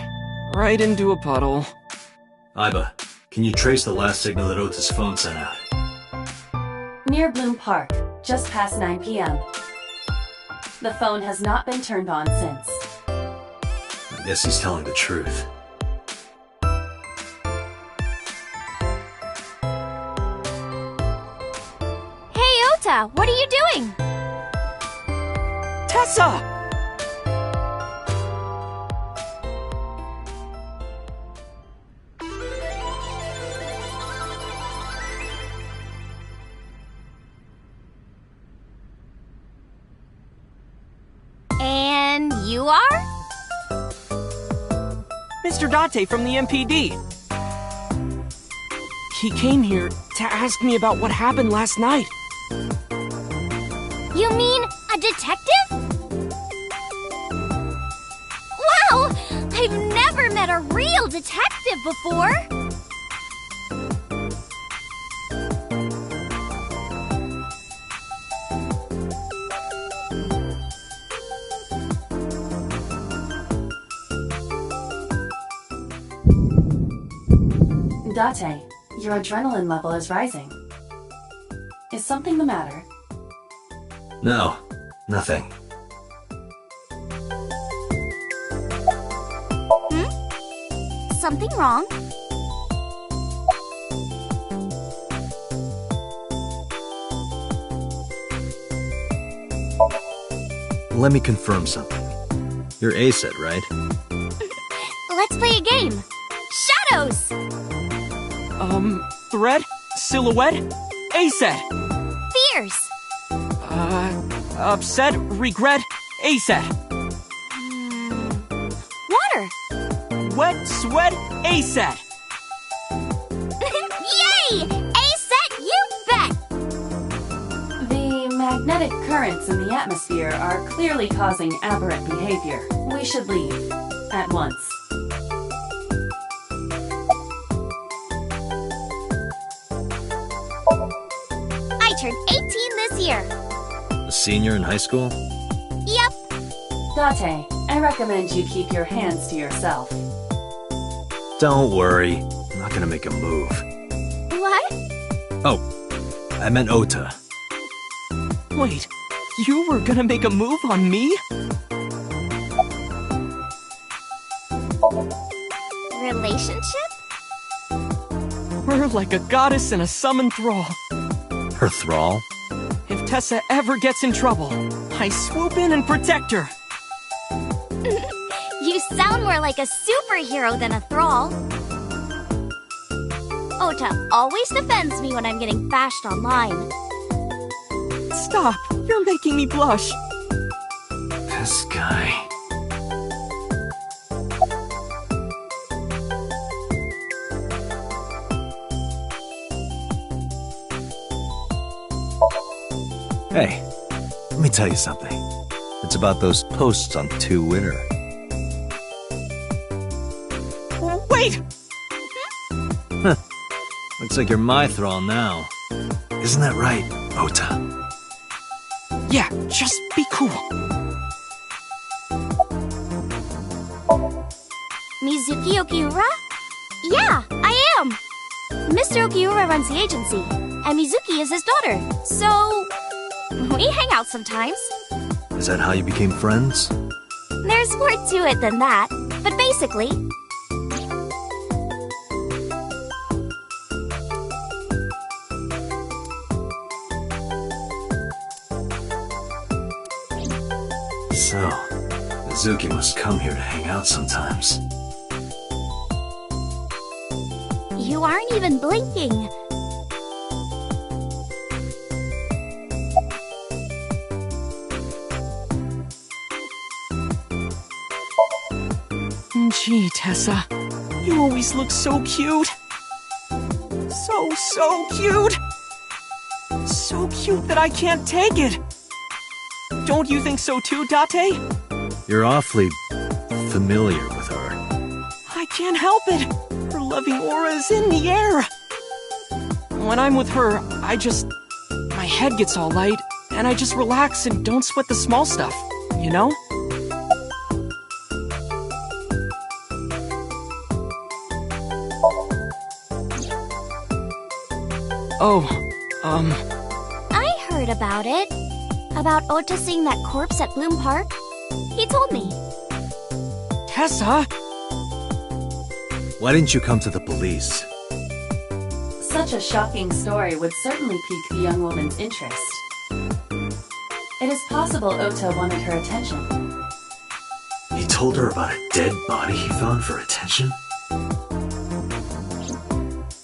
right into a puddle. Aiba, can you trace the last signal that Ota's phone sent out? Near Bloom Park, just past 9 p.m. The phone has not been turned on since. I guess he's telling the truth. Hey, Ota, what are you doing? Tessa! And you are? Mr. Date from the MPD. He came here to ask me about what happened last night. You mean a detective? Wow! I've never met a real detective before! Date, your adrenaline level is rising. Is something the matter? No, nothing. Something wrong? Let me confirm something. You're A-set, right? Let's play a game. Shadows! Thread? Silhouette? A-set! Fears! Upset? Regret? A-set! Water! Wet? Sweat? A-set! Yay! A-set, you bet! The magnetic currents in the atmosphere are clearly causing aberrant behavior. We should leave. At once. I turned 18 this year. A senior in high school? Yep. Date, I recommend you keep your hands to yourself. Don't worry. I'm not gonna make a move. What? Oh, I meant Ota. Wait, you were gonna make a move on me? Relationship? We're like a goddess and a summoned thrall. Her thrall? If Tessa ever gets in trouble, I swoop in and protect her. You sound more like a superhero than a thrall. Ota always defends me when I'm getting bashed online. Stop! You're making me blush. This guy. Hey, let me tell you something. It's about those posts on Twitter. Wait! Huh. Looks like you're my thrall now. Isn't that right, Ota? Yeah, just be cool. Mizuki Okiura? Yeah, I am. Mr. Okiura runs the agency, and Mizuki is his daughter, so we hang out sometimes. Is that how you became friends? There's more to it than that, but basically... So, Mizuki must come here to hang out sometimes. You aren't even blinking. Gee, Tessa, you always look so cute. So cute. So cute that I can't take it. Don't you think so too, Date? You're awfully familiar with her. I can't help it. Her loving aura is in the air. When I'm with her, my head gets all light, and I just relax and don't sweat the small stuff, you know? I heard about it. About Ota seeing that corpse at Bloom Park. He told me. Tessa! Why didn't you come to the police? Such a shocking story would certainly pique the young woman's interest. It is possible Ota wanted her attention. He told her about a dead body he found for attention?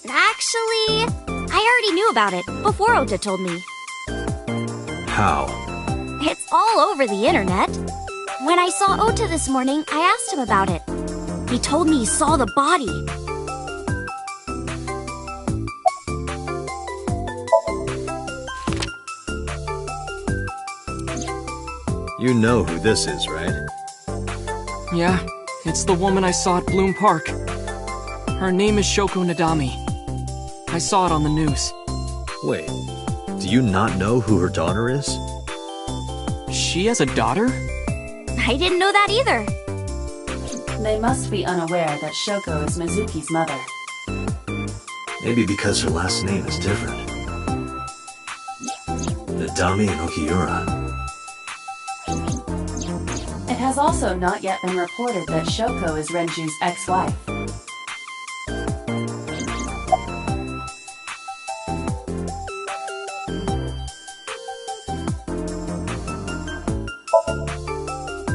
Actually, I already knew about it before Ota told me. How? It's all over the internet. When I saw Ota this morning, I asked him about it. He told me he saw the body. You know who this is, right? Yeah, it's the woman I saw at Bloom Park. Her name is Shoko Nadami. I saw it on the news. Wait, do you not know who her daughter is? She has a daughter? I didn't know that either. They must be unaware that Shoko is Mizuki's mother. Maybe because her last name is different. Nadami and Okiura. It has also not yet been reported that Shoko is Renju's ex-wife.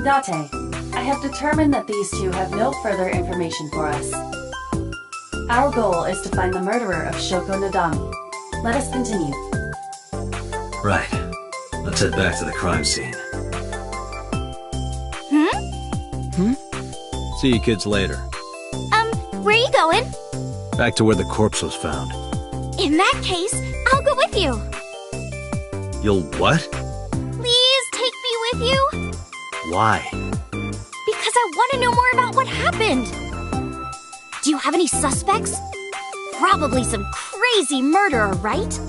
Date, I have determined that these two have no further information for us. Our goal is to find the murderer of Shoko Nadami. Let us continue. Right. Let's head back to the crime scene. See you kids later. Where are you going? Back to where the corpse was found. In that case, I'll go with you. You'll what? Please take me with you. Why? Because I want to know more about what happened. Do you have any suspects? Probably some crazy murderer, right?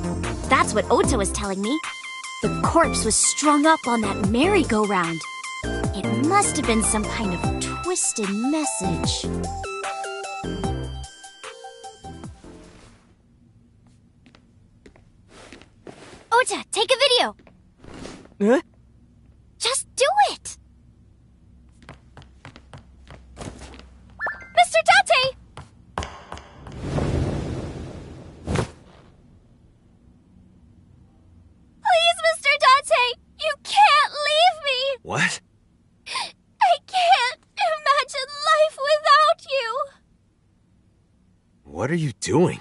That's what Ota was telling me. The corpse was strung up on that merry-go-round. It must have been some kind of twisted message. Ota, take a video. Huh? Just do it. Mr. Date! Please, Mr. Date! You can't leave me! What? I can't imagine life without you! What are you doing?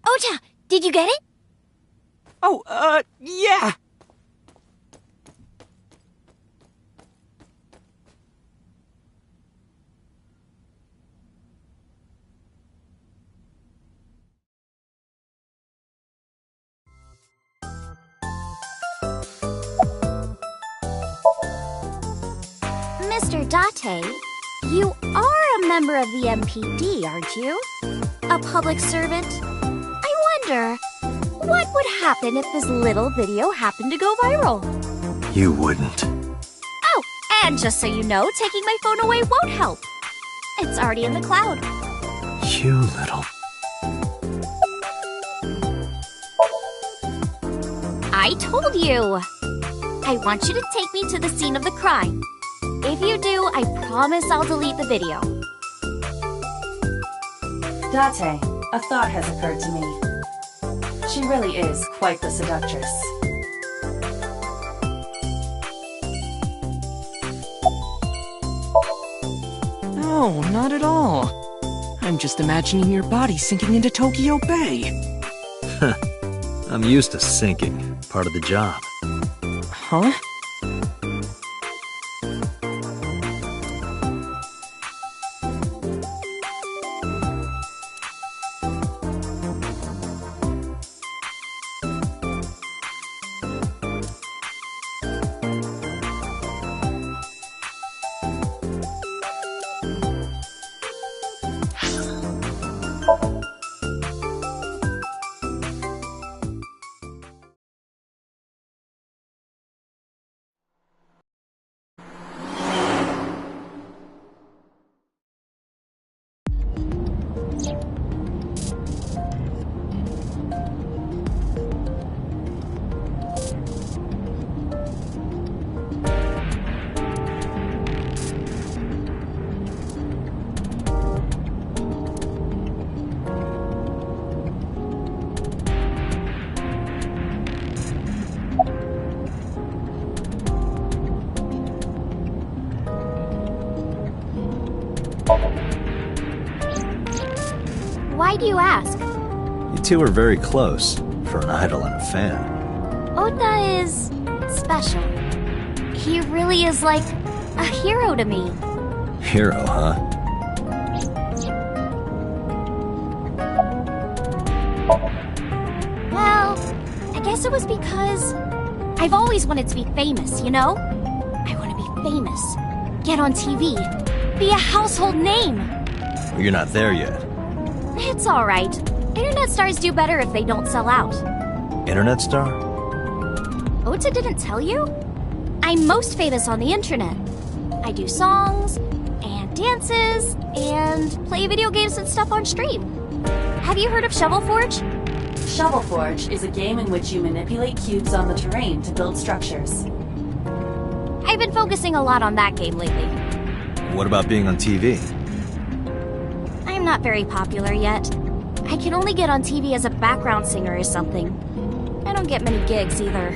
Ota, did you get it? Oh, yeah! Mr. Date, you are a member of the MPD, aren't you? A public servant? I wonder, what would happen if this little video happened to go viral? You wouldn't. Oh, And just so you know, taking my phone away won't help. It's already in the cloud. You little... I told you! I want you to take me to the scene of the crime. If you do, I promise I'll delete the video. Date, a thought has occurred to me. She really is quite the seductress. No, not at all. I'm just imagining your body sinking into Tokyo Bay. I'm used to sinking. Part of the job. Huh? Why do you ask? You two are very close, for an idol and a fan. Ota is special. He really is like a hero to me. Hero, huh? Well, I guess it was because I've always wanted to be famous, you know? I want to be famous, get on TV, be a household name. Well, you're not there yet. It's alright. Internet stars do better if they don't sell out. Internet star? Ota didn't tell you? I'm most famous on the internet. I do songs, and dances, and play video games and stuff on stream. Have you heard of Shovel Forge? Shovel Forge is a game in which you manipulate cubes on the terrain to build structures. I've been focusing a lot on that game lately. What about being on TV? I'm not very popular yet. I can only get on TV as a background singer or something. I don't get many gigs either.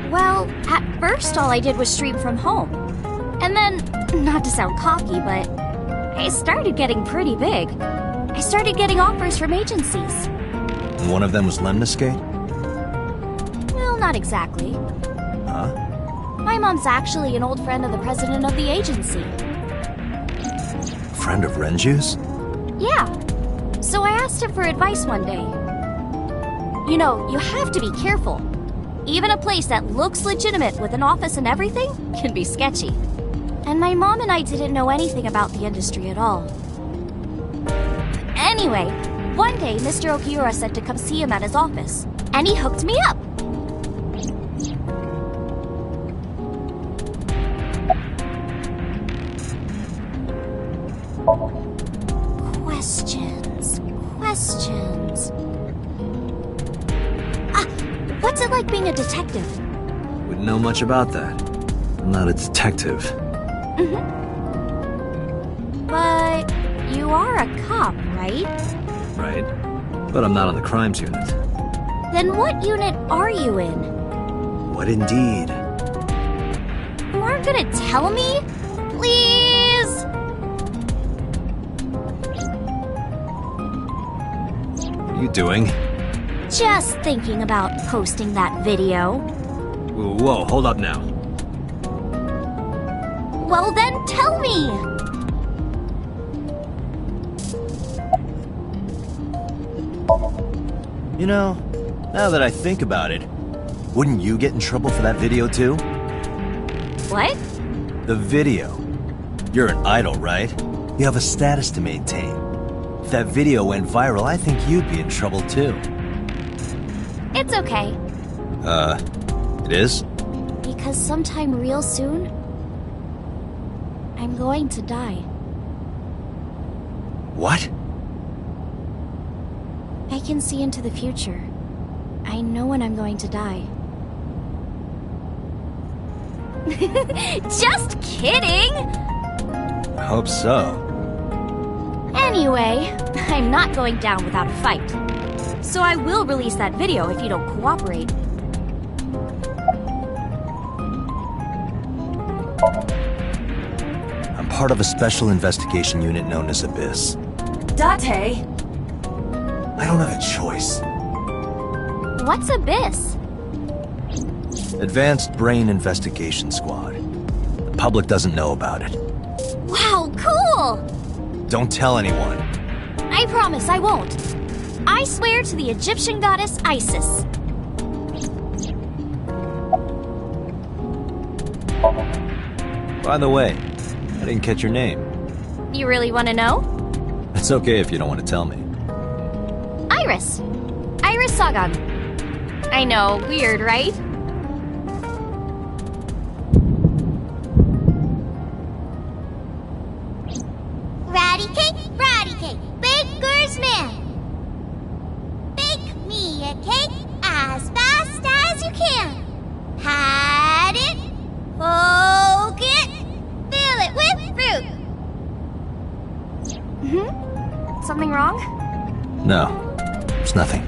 Well, at first all I did was stream from home. And then, not to sound cocky, but I started getting pretty big. I started getting offers from agencies. And one of them was Lemniscate? Well, not exactly. Huh? My mom's actually an old friend of the president of the agency. Friend of Renju's? Yeah. So I asked him for advice one day. You know, you have to be careful. Even a place that looks legitimate with an office and everything can be sketchy. And my mom and I didn't know anything about the industry at all. Anyway, one day Mr. Okiura said to come see him at his office, and he hooked me up. Questions. What's it like being a detective? Wouldn't know much about that. I'm not a detective. But you are a cop, right? Right. But I'm not on the crimes unit. Then what unit are you in? What indeed? You aren't gonna tell me? Please? What are you doing? Just thinking about posting that video. Whoa, hold up now. Well then, tell me! You know, now that I think about it, wouldn't you get in trouble for that video too? What? The video. You're an idol, right? You have a status to maintain. If that video went viral, I think you'd be in trouble too. It's okay, It is? because sometime real soon, I'm going to die. What? I can see into the future. I know when I'm going to die. Just kidding! Hope so. Anyway, I'm not going down without a fight. So I will release that video if you don't cooperate. I'm part of a special investigation unit known as Abyss. Date! I don't have a choice. What's Abyss? Advanced Brain Investigation Squad. The public doesn't know about it. Wow, cool! Don't tell anyone. I promise I won't. I swear to the Egyptian goddess Isis. By the way, I didn't catch your name. You really want to know? It's okay if you don't want to tell me. Iris. Iris Sagan. I know, weird, right? Ratty cake, baker's man. Bake me a cake as fast as you can. Pat it, poke it, fill it with fruit. Something wrong? No, it's nothing.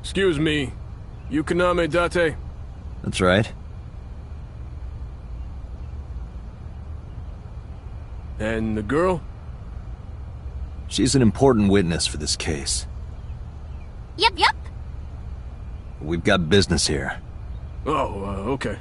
Excuse me. Yukaname Date? That's right. And the girl? She's an important witness for this case. Yep. We've got business here. Oh, okay.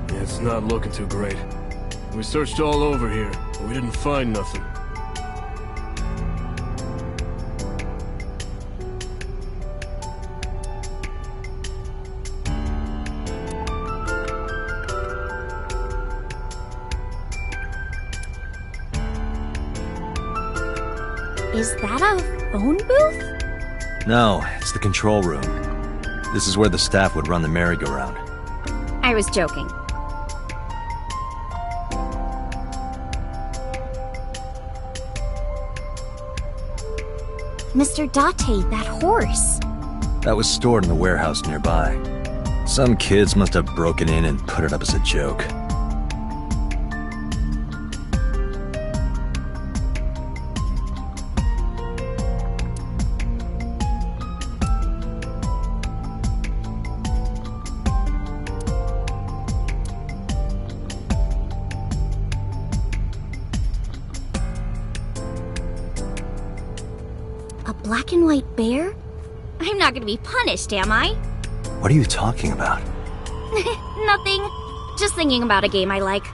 It's not looking too great. We searched all over here, but we didn't find nothing. Is that a phone booth? No, it's the control room. This is where the staff would run the merry-go-round. I was joking. Mr. Date, that horse. That was stored in the warehouse nearby. Some kids must have broken in and put it up as a joke. A black and white bear? I'm not gonna be punished, am I? What are you talking about? Nothing. Just thinking about a game I like.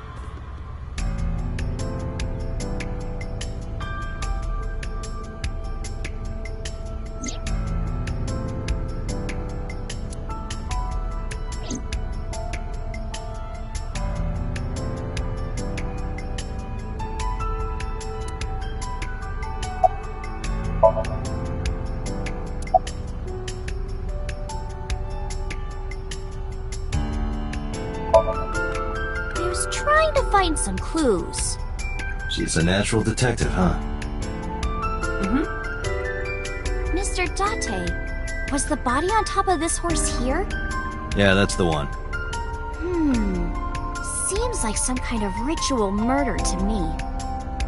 Trying to find some clues. She's a natural detective, huh? Mr. Date, was the body on top of this horse here? Yeah, that's the one. Seems like some kind of ritual murder to me.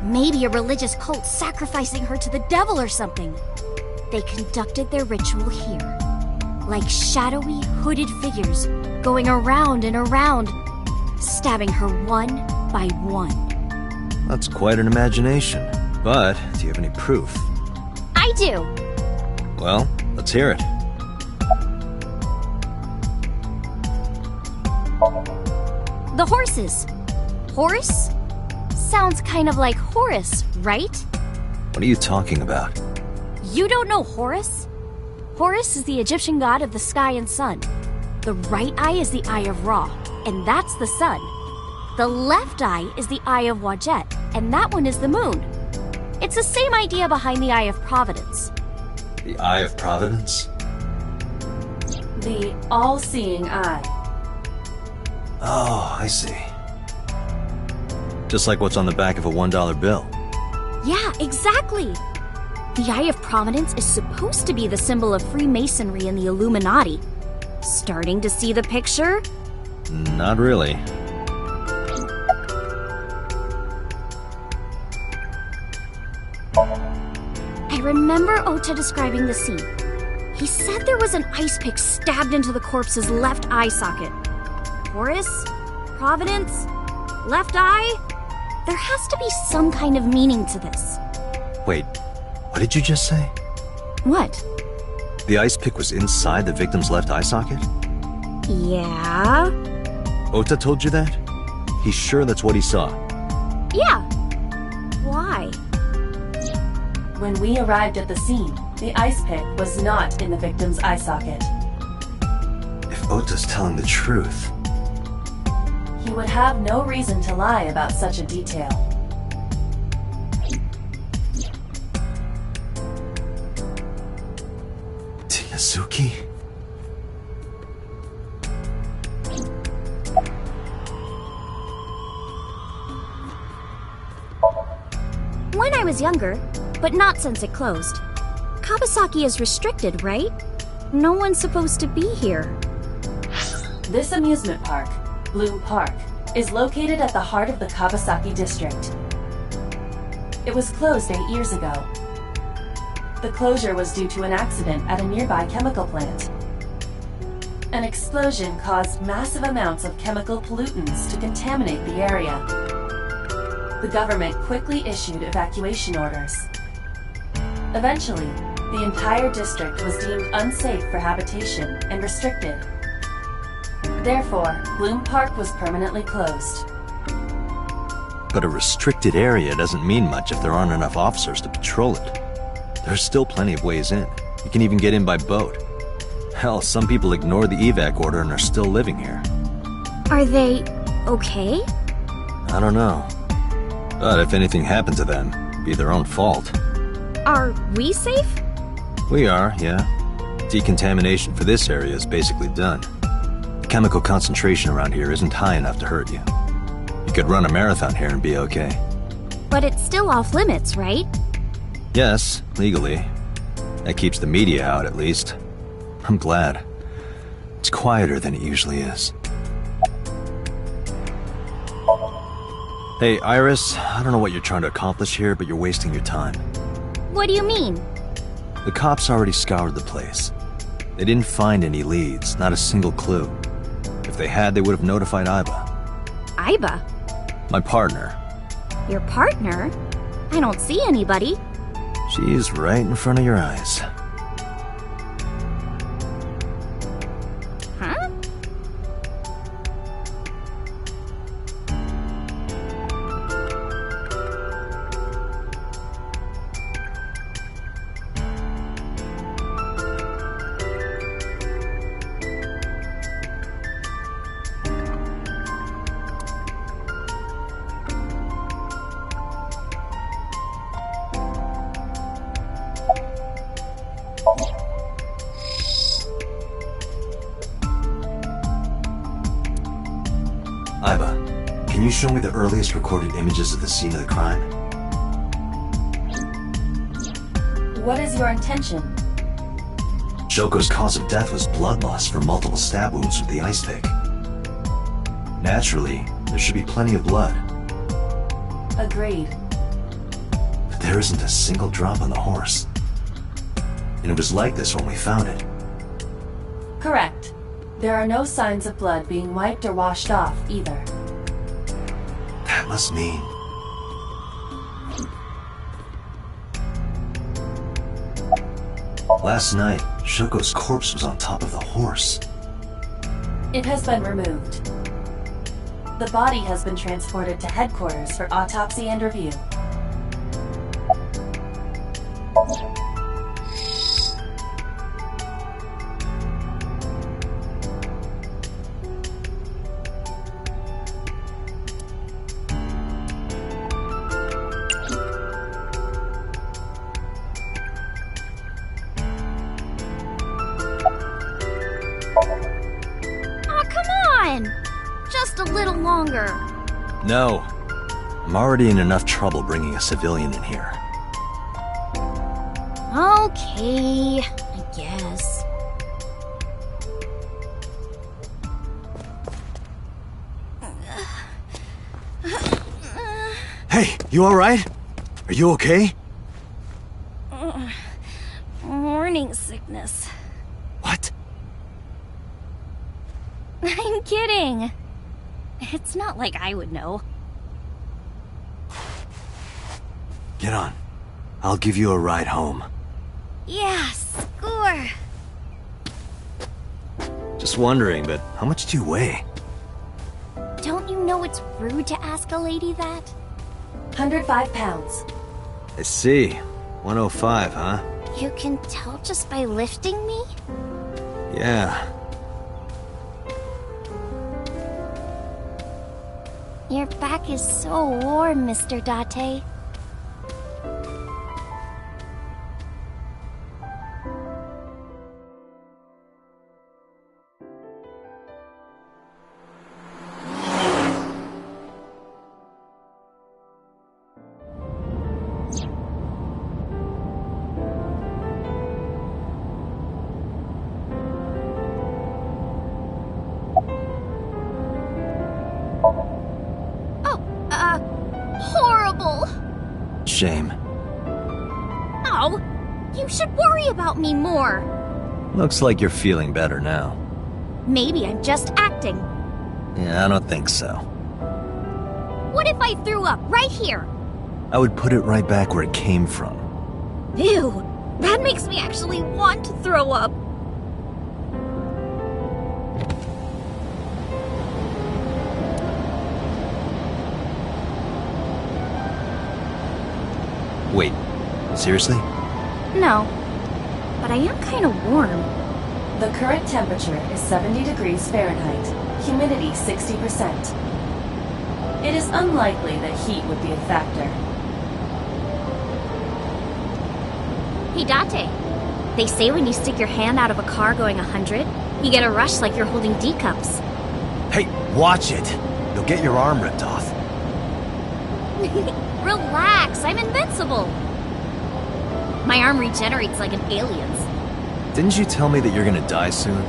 Maybe a religious cult sacrificing her to the devil or something. They conducted their ritual here, like shadowy, hooded figures going around and around, stabbing her one by one. That's quite an imagination. But, do you have any proof? I do. Well, let's hear it. The horses. Horse? Sounds kind of like Horus, right? What are you talking about? You don't know Horus? Horus is the Egyptian god of the sky and sun. The right eye is the eye of Ra, and that's the sun. The left eye is the eye of Wadjet, and that one is the moon. It's the same idea behind the eye of Providence. The Eye of Providence? The all-seeing eye. Oh, I see. Just like what's on the back of a $1 bill. Yeah, exactly. The Eye of Providence is supposed to be the symbol of Freemasonry and the Illuminati. Starting to see the picture? Not really. I remember Ota describing the scene. He said there was an ice pick stabbed into the corpse's left eye socket. Horus? Providence? Left eye? There has to be some kind of meaning to this. Wait, what did you just say? What? The ice pick was inside the victim's left eye socket? Yeah? Ota told you that? He's sure that's what he saw? Yeah. Why? When we arrived at the scene, the ice pick was not in the victim's eye socket. If Ota's telling the truth... He would have no reason to lie about such a detail. Tinazuki? When I was younger, but not since it closed. Kawasaki is restricted, right? No one's supposed to be here. This amusement park, Bloom Park, is located at the heart of the Kawasaki district. It was closed 8 years ago. The closure was due to an accident at a nearby chemical plant. An explosion caused massive amounts of chemical pollutants to contaminate the area. The government quickly issued evacuation orders. Eventually, the entire district was deemed unsafe for habitation and restricted. Therefore, Bloom Park was permanently closed. But a restricted area doesn't mean much if there aren't enough officers to patrol it. There's still plenty of ways in. You can even get in by boat. Hell, some people ignore the evac order and are still living here. Are they okay? I don't know. But if anything happened to them, it'd be their own fault. Are we safe? We are, yeah. Decontamination for this area is basically done. The chemical concentration around here isn't high enough to hurt you. You could run a marathon here and be okay. But it's still off limits, right? Yes, legally. That keeps the media out, at least. I'm glad. It's quieter than it usually is. Hey, Iris, I don't know what you're trying to accomplish here, but you're wasting your time. What do you mean? The cops already scoured the place. They didn't find any leads, not a single clue. If they had, they would have notified Aiba. Aiba? My partner. Your partner? I don't see anybody. She's right in front of your eyes. Huh? Aiba, can you show me the earliest recorded images of the scene of the crime? What is your intention? Shoko's cause of death was blood loss from multiple stab wounds with the ice pick. Naturally, there should be plenty of blood. Agreed. there isn't a single drop on the horse. And it was like this when we found it. Correct. There are no signs of blood being wiped or washed off, either. That must mean... Last night, Shoko's corpse was on top of the horse. It has been removed. The body has been transported to headquarters for autopsy and review. Just a little longer. No. I'm already in enough trouble bringing a civilian in here. Okay, I guess. Hey, you alright? Are you okay? Morning sickness. What? I'm kidding. It's not like I would know. Get on. I'll give you a ride home. Yeah, score. Just wondering, but how much do you weigh? Don't you know it's rude to ask a lady that? 105 pounds. I see. 105, huh? You can tell just by lifting me? Yeah. Your back is so warm, Mr. Date. Horrible! Shame. Oh, you should worry about me more. Looks like you're feeling better now. Maybe I'm just acting. Yeah, I don't think so. What if I threw up right here? I would put it right back where it came from. Ew, that makes me actually want to throw up. Wait, seriously? No, but I am kind of warm. The current temperature is 70 degrees Fahrenheit, humidity 60%. It is unlikely that heat would be a factor. Hey, Date. They say when you stick your hand out of a car going 100, you get a rush like you're holding D cups. Hey, watch it! You'll get your arm ripped off. Relax, I'm invincible. My arm regenerates like an alien's. Didn't you tell me that you're gonna die soon?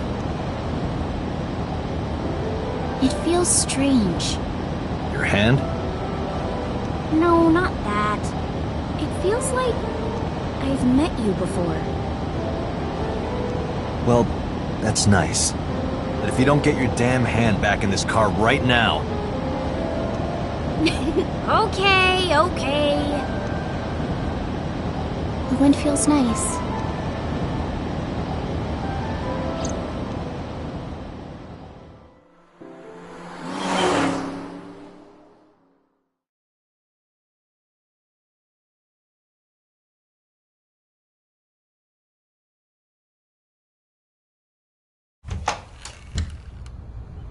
It feels strange. Your hand? No, not that. It feels like I've met you before. Well, that's nice. But if you don't get your damn hand back in this car right now... Okay. The wind feels nice.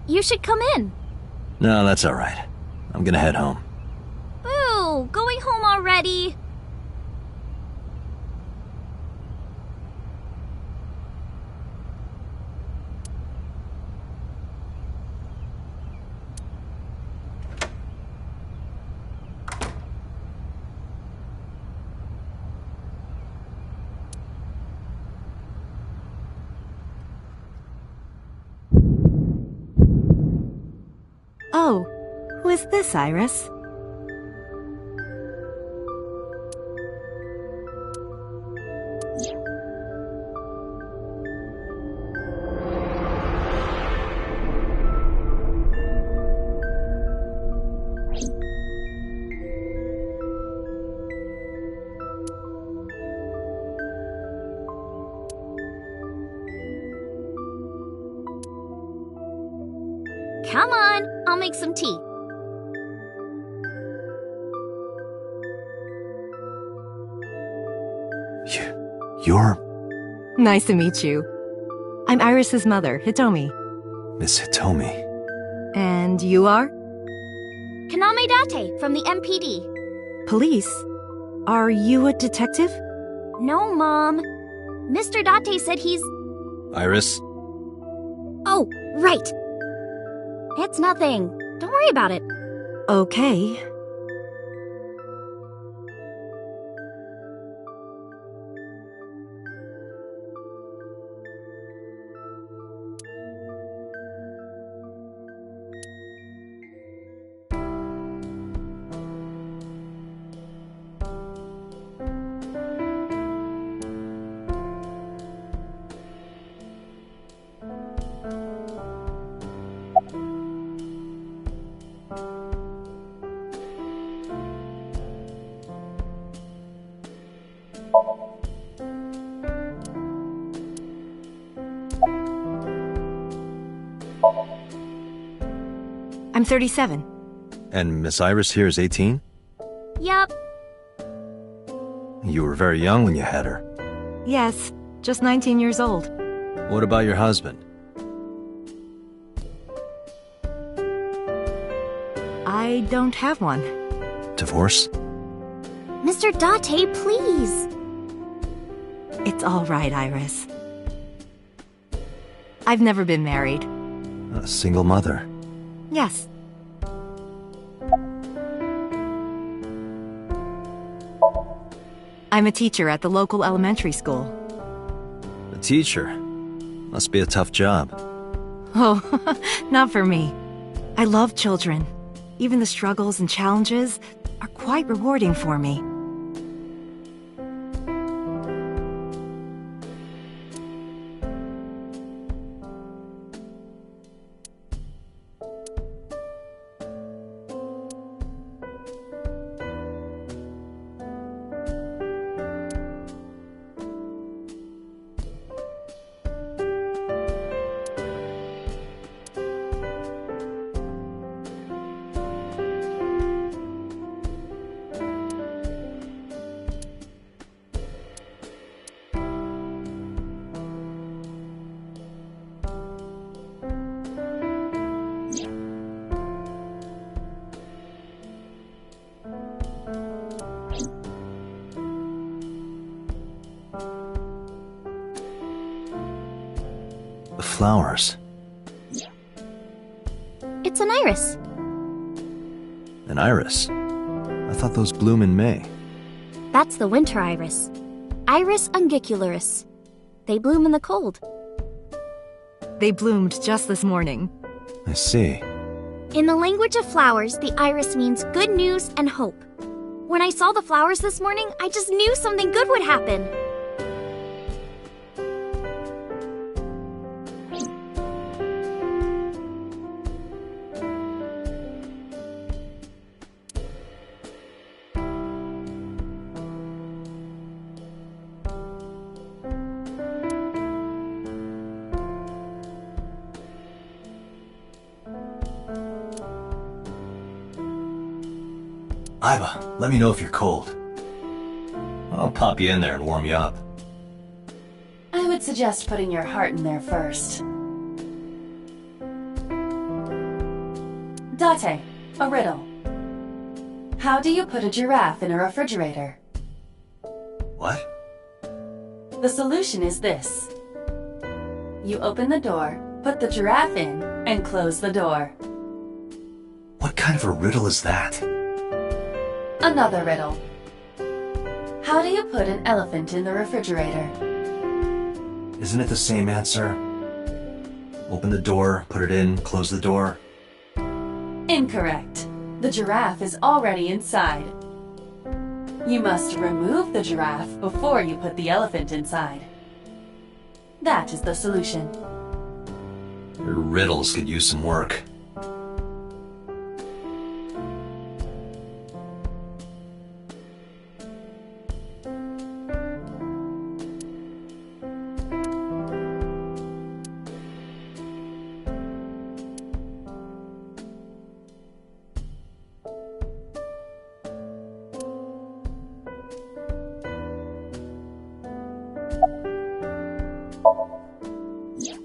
You should come in. No, that's alright. I'm gonna head home. Boo! Going home already? Oh, who is this, Iris? Come on, I'll make some tea. You're Nice to meet you. I'm Iris's mother, Hitomi. Miss Hitomi. And you are? Kaname Date from the MPD. Police? Are you a detective? No, Mom. Mr. Date said he's... Iris? Oh, right. It's nothing. Don't worry about it. Okay. I'm 37. And Miss Iris here is 18? Yup. You were very young when you had her. Yes, just 19 years old. What about your husband? I don't have one. Divorce? Mr. Date, please. It's all right, Iris. I've never been married. A single mother. Yes. I'm a teacher at the local elementary school. A teacher? Must be a tough job. Oh, not for me. I love children. Even the struggles and challenges are quite rewarding for me. The flowers. It's an iris. An iris? I thought those bloom in May. That's the winter iris. Iris ungicularis. They bloom in the cold. They bloomed just this morning. I see. In the language of flowers, the iris means good news and hope. When I saw the flowers this morning, I just knew something good would happen. Iva, let me know if you're cold. I'll pop you in there and warm you up. I would suggest putting your heart in there first. Date, a riddle. How do you put a giraffe in a refrigerator? What? The solution is this. You open the door, put the giraffe in, and close the door. What kind of a riddle is that? Another riddle. How do you put an elephant in the refrigerator? Isn't it the same answer? Open the door, put it in, close the door. Incorrect. The giraffe is already inside. You must remove the giraffe before you put the elephant inside. That is the solution. Your riddles could use some work.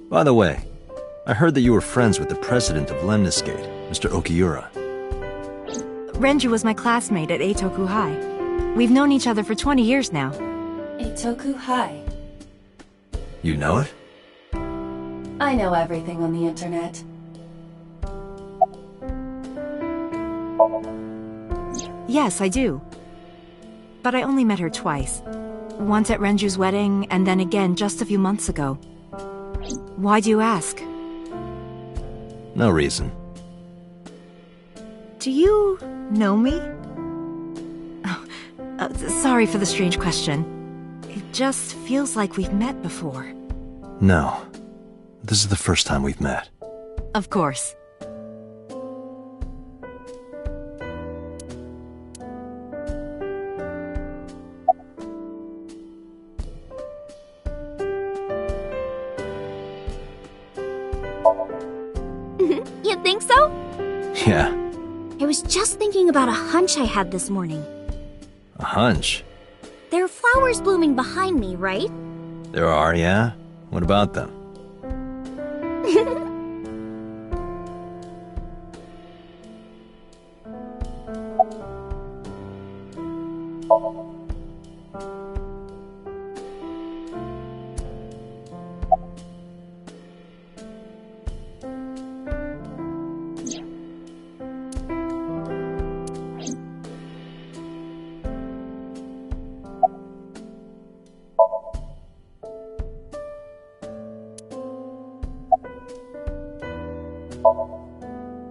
By the way, I heard that you were friends with the president of Lemniscate, Mr. Okiura. Renju was my classmate at Eitoku High. We've known each other for 20 years now. Eitoku High. You know it? I know everything on the internet. Yes, I do. But I only met her twice. Once at Renju's wedding, and then again just a few months ago. Why do you ask? No reason. Do you know me? Oh, sorry for the strange question. It just feels like we've met before. No. This is the first time we've met. Of course. You think so? Yeah. I was just thinking about a hunch I had this morning. A hunch? There are flowers blooming behind me, right? There are, yeah? What about them?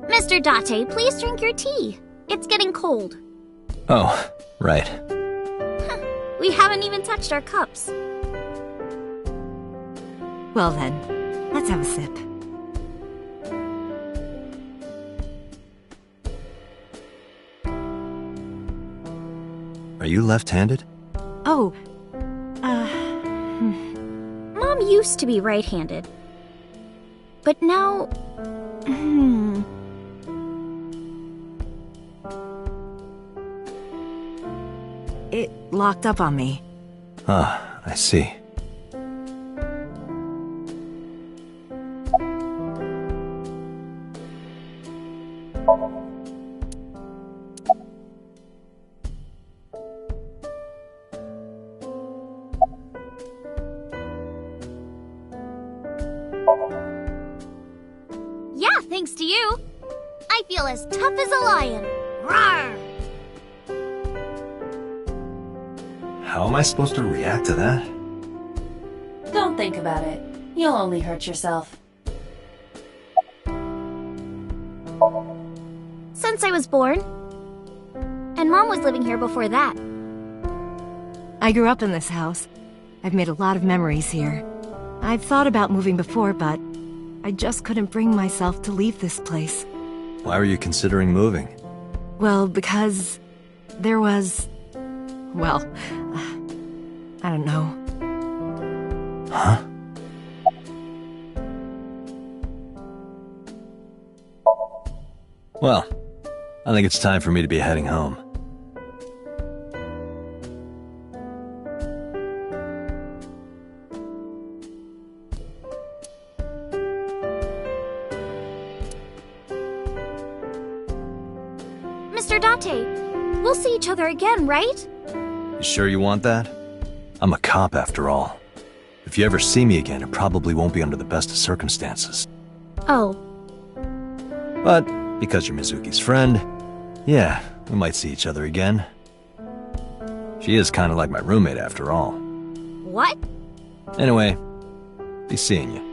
Mr. Date, please drink your tea. It's getting cold. Oh, right. We haven't even touched our cups. Well then, let's have a sip. Are you left-handed? Oh, Mom used to be right-handed. But now... It locked up on me. Ah, I see. Yeah, thanks to you. I feel as tough as a lion. Rawr! How am I supposed to react to that? Don't think about it. You'll only hurt yourself. Since I was born. And Mom was living here before that. I grew up in this house. I've made a lot of memories here. I've thought about moving before, but I just couldn't bring myself to leave this place. Why were you considering moving? Well, because there was... well, I don't know. Huh? Well, I think it's time for me to be heading home. Mr. Date, we'll see each other again, right? You sure you want that? I'm a cop after all. If you ever see me again, it probably won't be under the best of circumstances. Oh. But because you're Mizuki's friend, yeah, we might see each other again. She is kind of like my roommate after all. What? Anyway, be seeing you.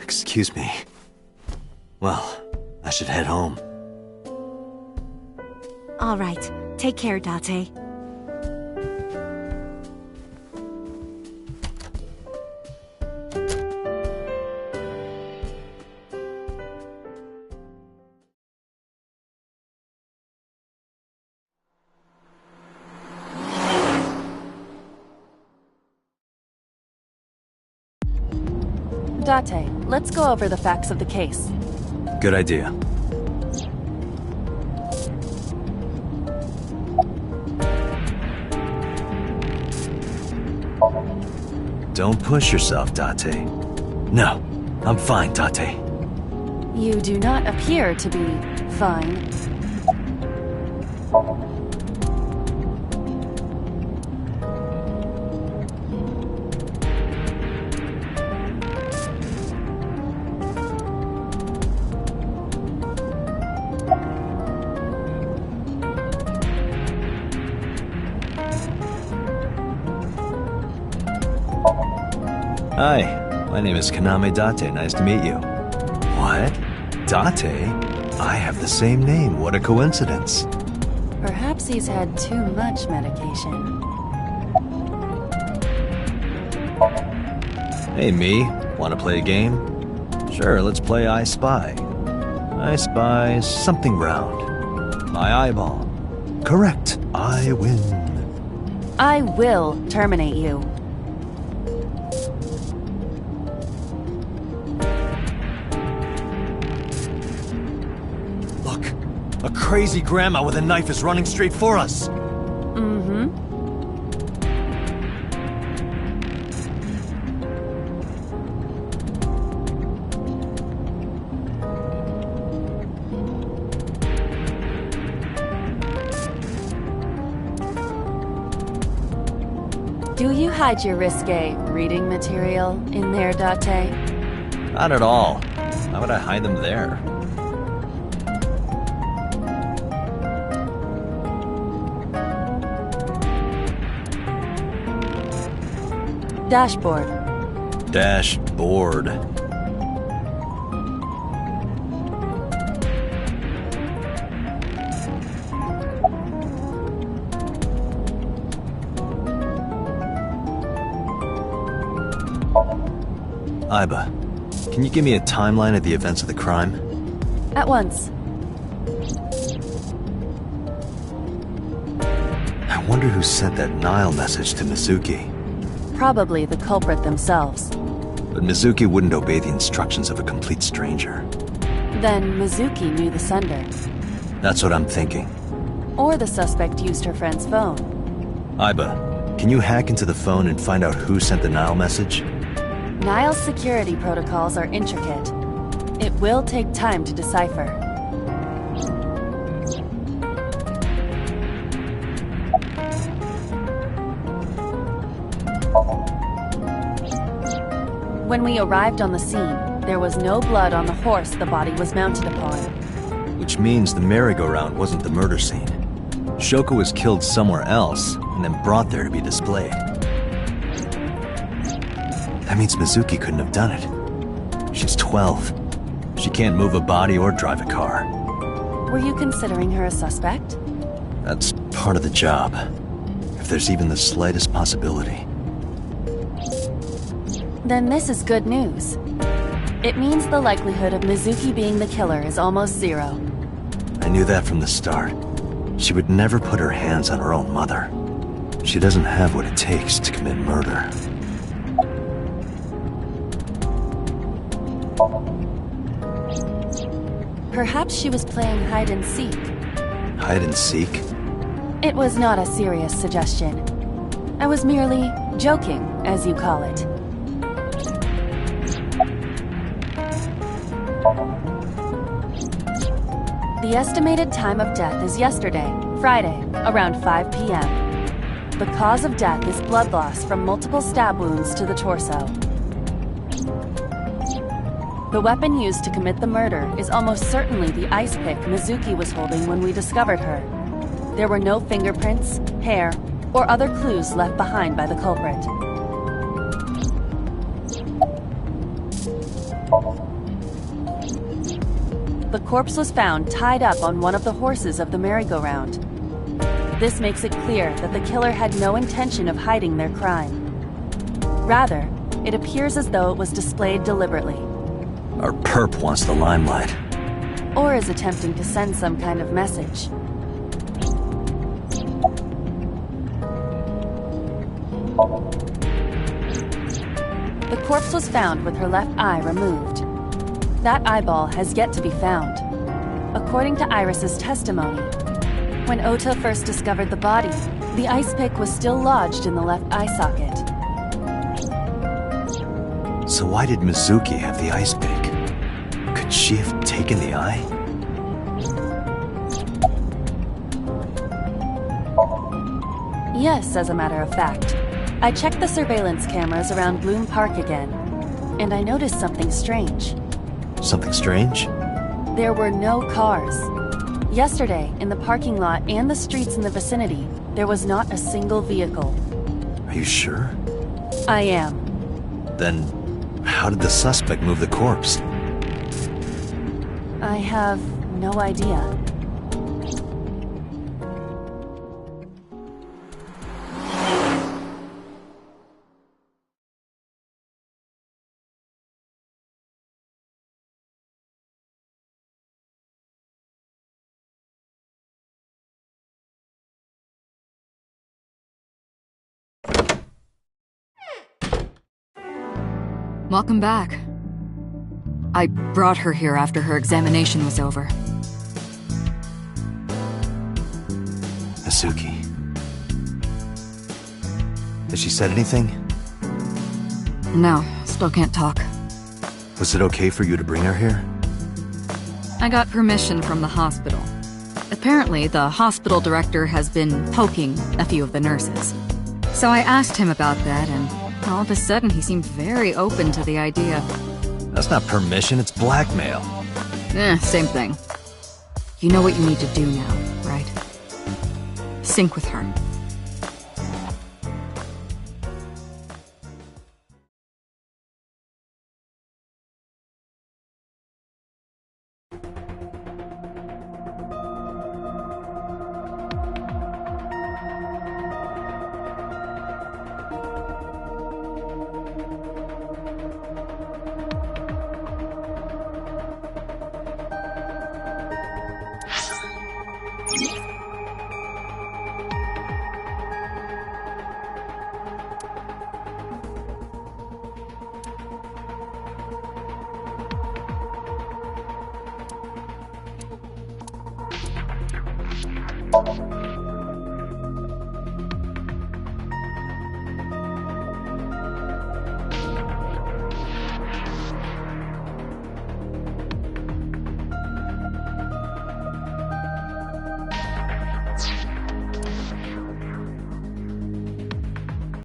Excuse me. Well, I should head home. All right. Take care, Date. Date, let's go over the facts of the case. Good idea. Don't push yourself, Date. No, I'm fine, Date. You do not appear to be fine. Hi, my name is Kaname Date. Nice to meet you. What? Date? I have the same name. What a coincidence. Perhaps he's had too much medication. Hey, me. Want to play a game? Sure, let's play I Spy. I spy something round. My eyeball. Correct. I win. I will terminate you. A crazy grandma with a knife is running straight for us. Mm-hmm. Do you hide your risque reading material in there, Date? Not at all. Why would I hide them there? Dashboard. Dashboard. Aiba, can you give me a timeline of the events of the crime? At once. I wonder who sent that Nile message to Mizuki. Probably the culprit themselves. But Mizuki wouldn't obey the instructions of a complete stranger. Then Mizuki knew the sender. That's what I'm thinking. Or the suspect used her friend's phone. Aiba, can you hack into the phone and find out who sent the Nile message? Nile's security protocols are intricate. It will take time to decipher. When we arrived on the scene, there was no blood on the horse the body was mounted upon. Which means the merry-go-round wasn't the murder scene. Shoko was killed somewhere else, and then brought there to be displayed. That means Mizuki couldn't have done it. She's 12. She can't move a body or drive a car. Were you considering her a suspect? That's part of the job. If there's even the slightest possibility. Then this is good news. It means the likelihood of Mizuki being the killer is almost zero. I knew that from the start. She would never put her hands on her own mother. She doesn't have what it takes to commit murder. Perhaps she was playing hide and seek. Hide and seek? It was not a serious suggestion. I was merely joking, as you call it. The estimated time of death is yesterday, Friday, around 5 p.m. The cause of death is blood loss from multiple stab wounds to the torso. The weapon used to commit the murder is almost certainly the ice pick Mizuki was holding when we discovered her. There were no fingerprints, hair, or other clues left behind by the culprit. The corpse was found tied up on one of the horses of the merry-go-round. This makes it clear that the killer had no intention of hiding their crime. Rather, it appears as though it was displayed deliberately. Our perp wants the limelight. Or is attempting to send some kind of message. The corpse was found with her left eye removed. That eyeball has yet to be found. According to Iris's testimony, when Ota first discovered the body, the ice pick was still lodged in the left eye socket. So why did Mizuki have the ice pick? Could she have taken the eye? Yes, as a matter of fact. I checked the surveillance cameras around Bloom Park again, and I noticed something strange. Something strange? There were no cars. Yesterday, in the parking lot and the streets in the vicinity, there was not a single vehicle. Are you sure? I am. Then, how did the suspect move the corpse? I have no idea. Welcome back. I brought her here after her examination was over. Mizuki. Has she said anything? No, still can't talk. Was it okay for you to bring her here? I got permission from the hospital. Apparently, the hospital director has been poking a few of the nurses. So I asked him about that, and all of a sudden he seemed very open to the idea. That's not permission, it's blackmail. Same thing. You know what you need to do now, right? Sync with her.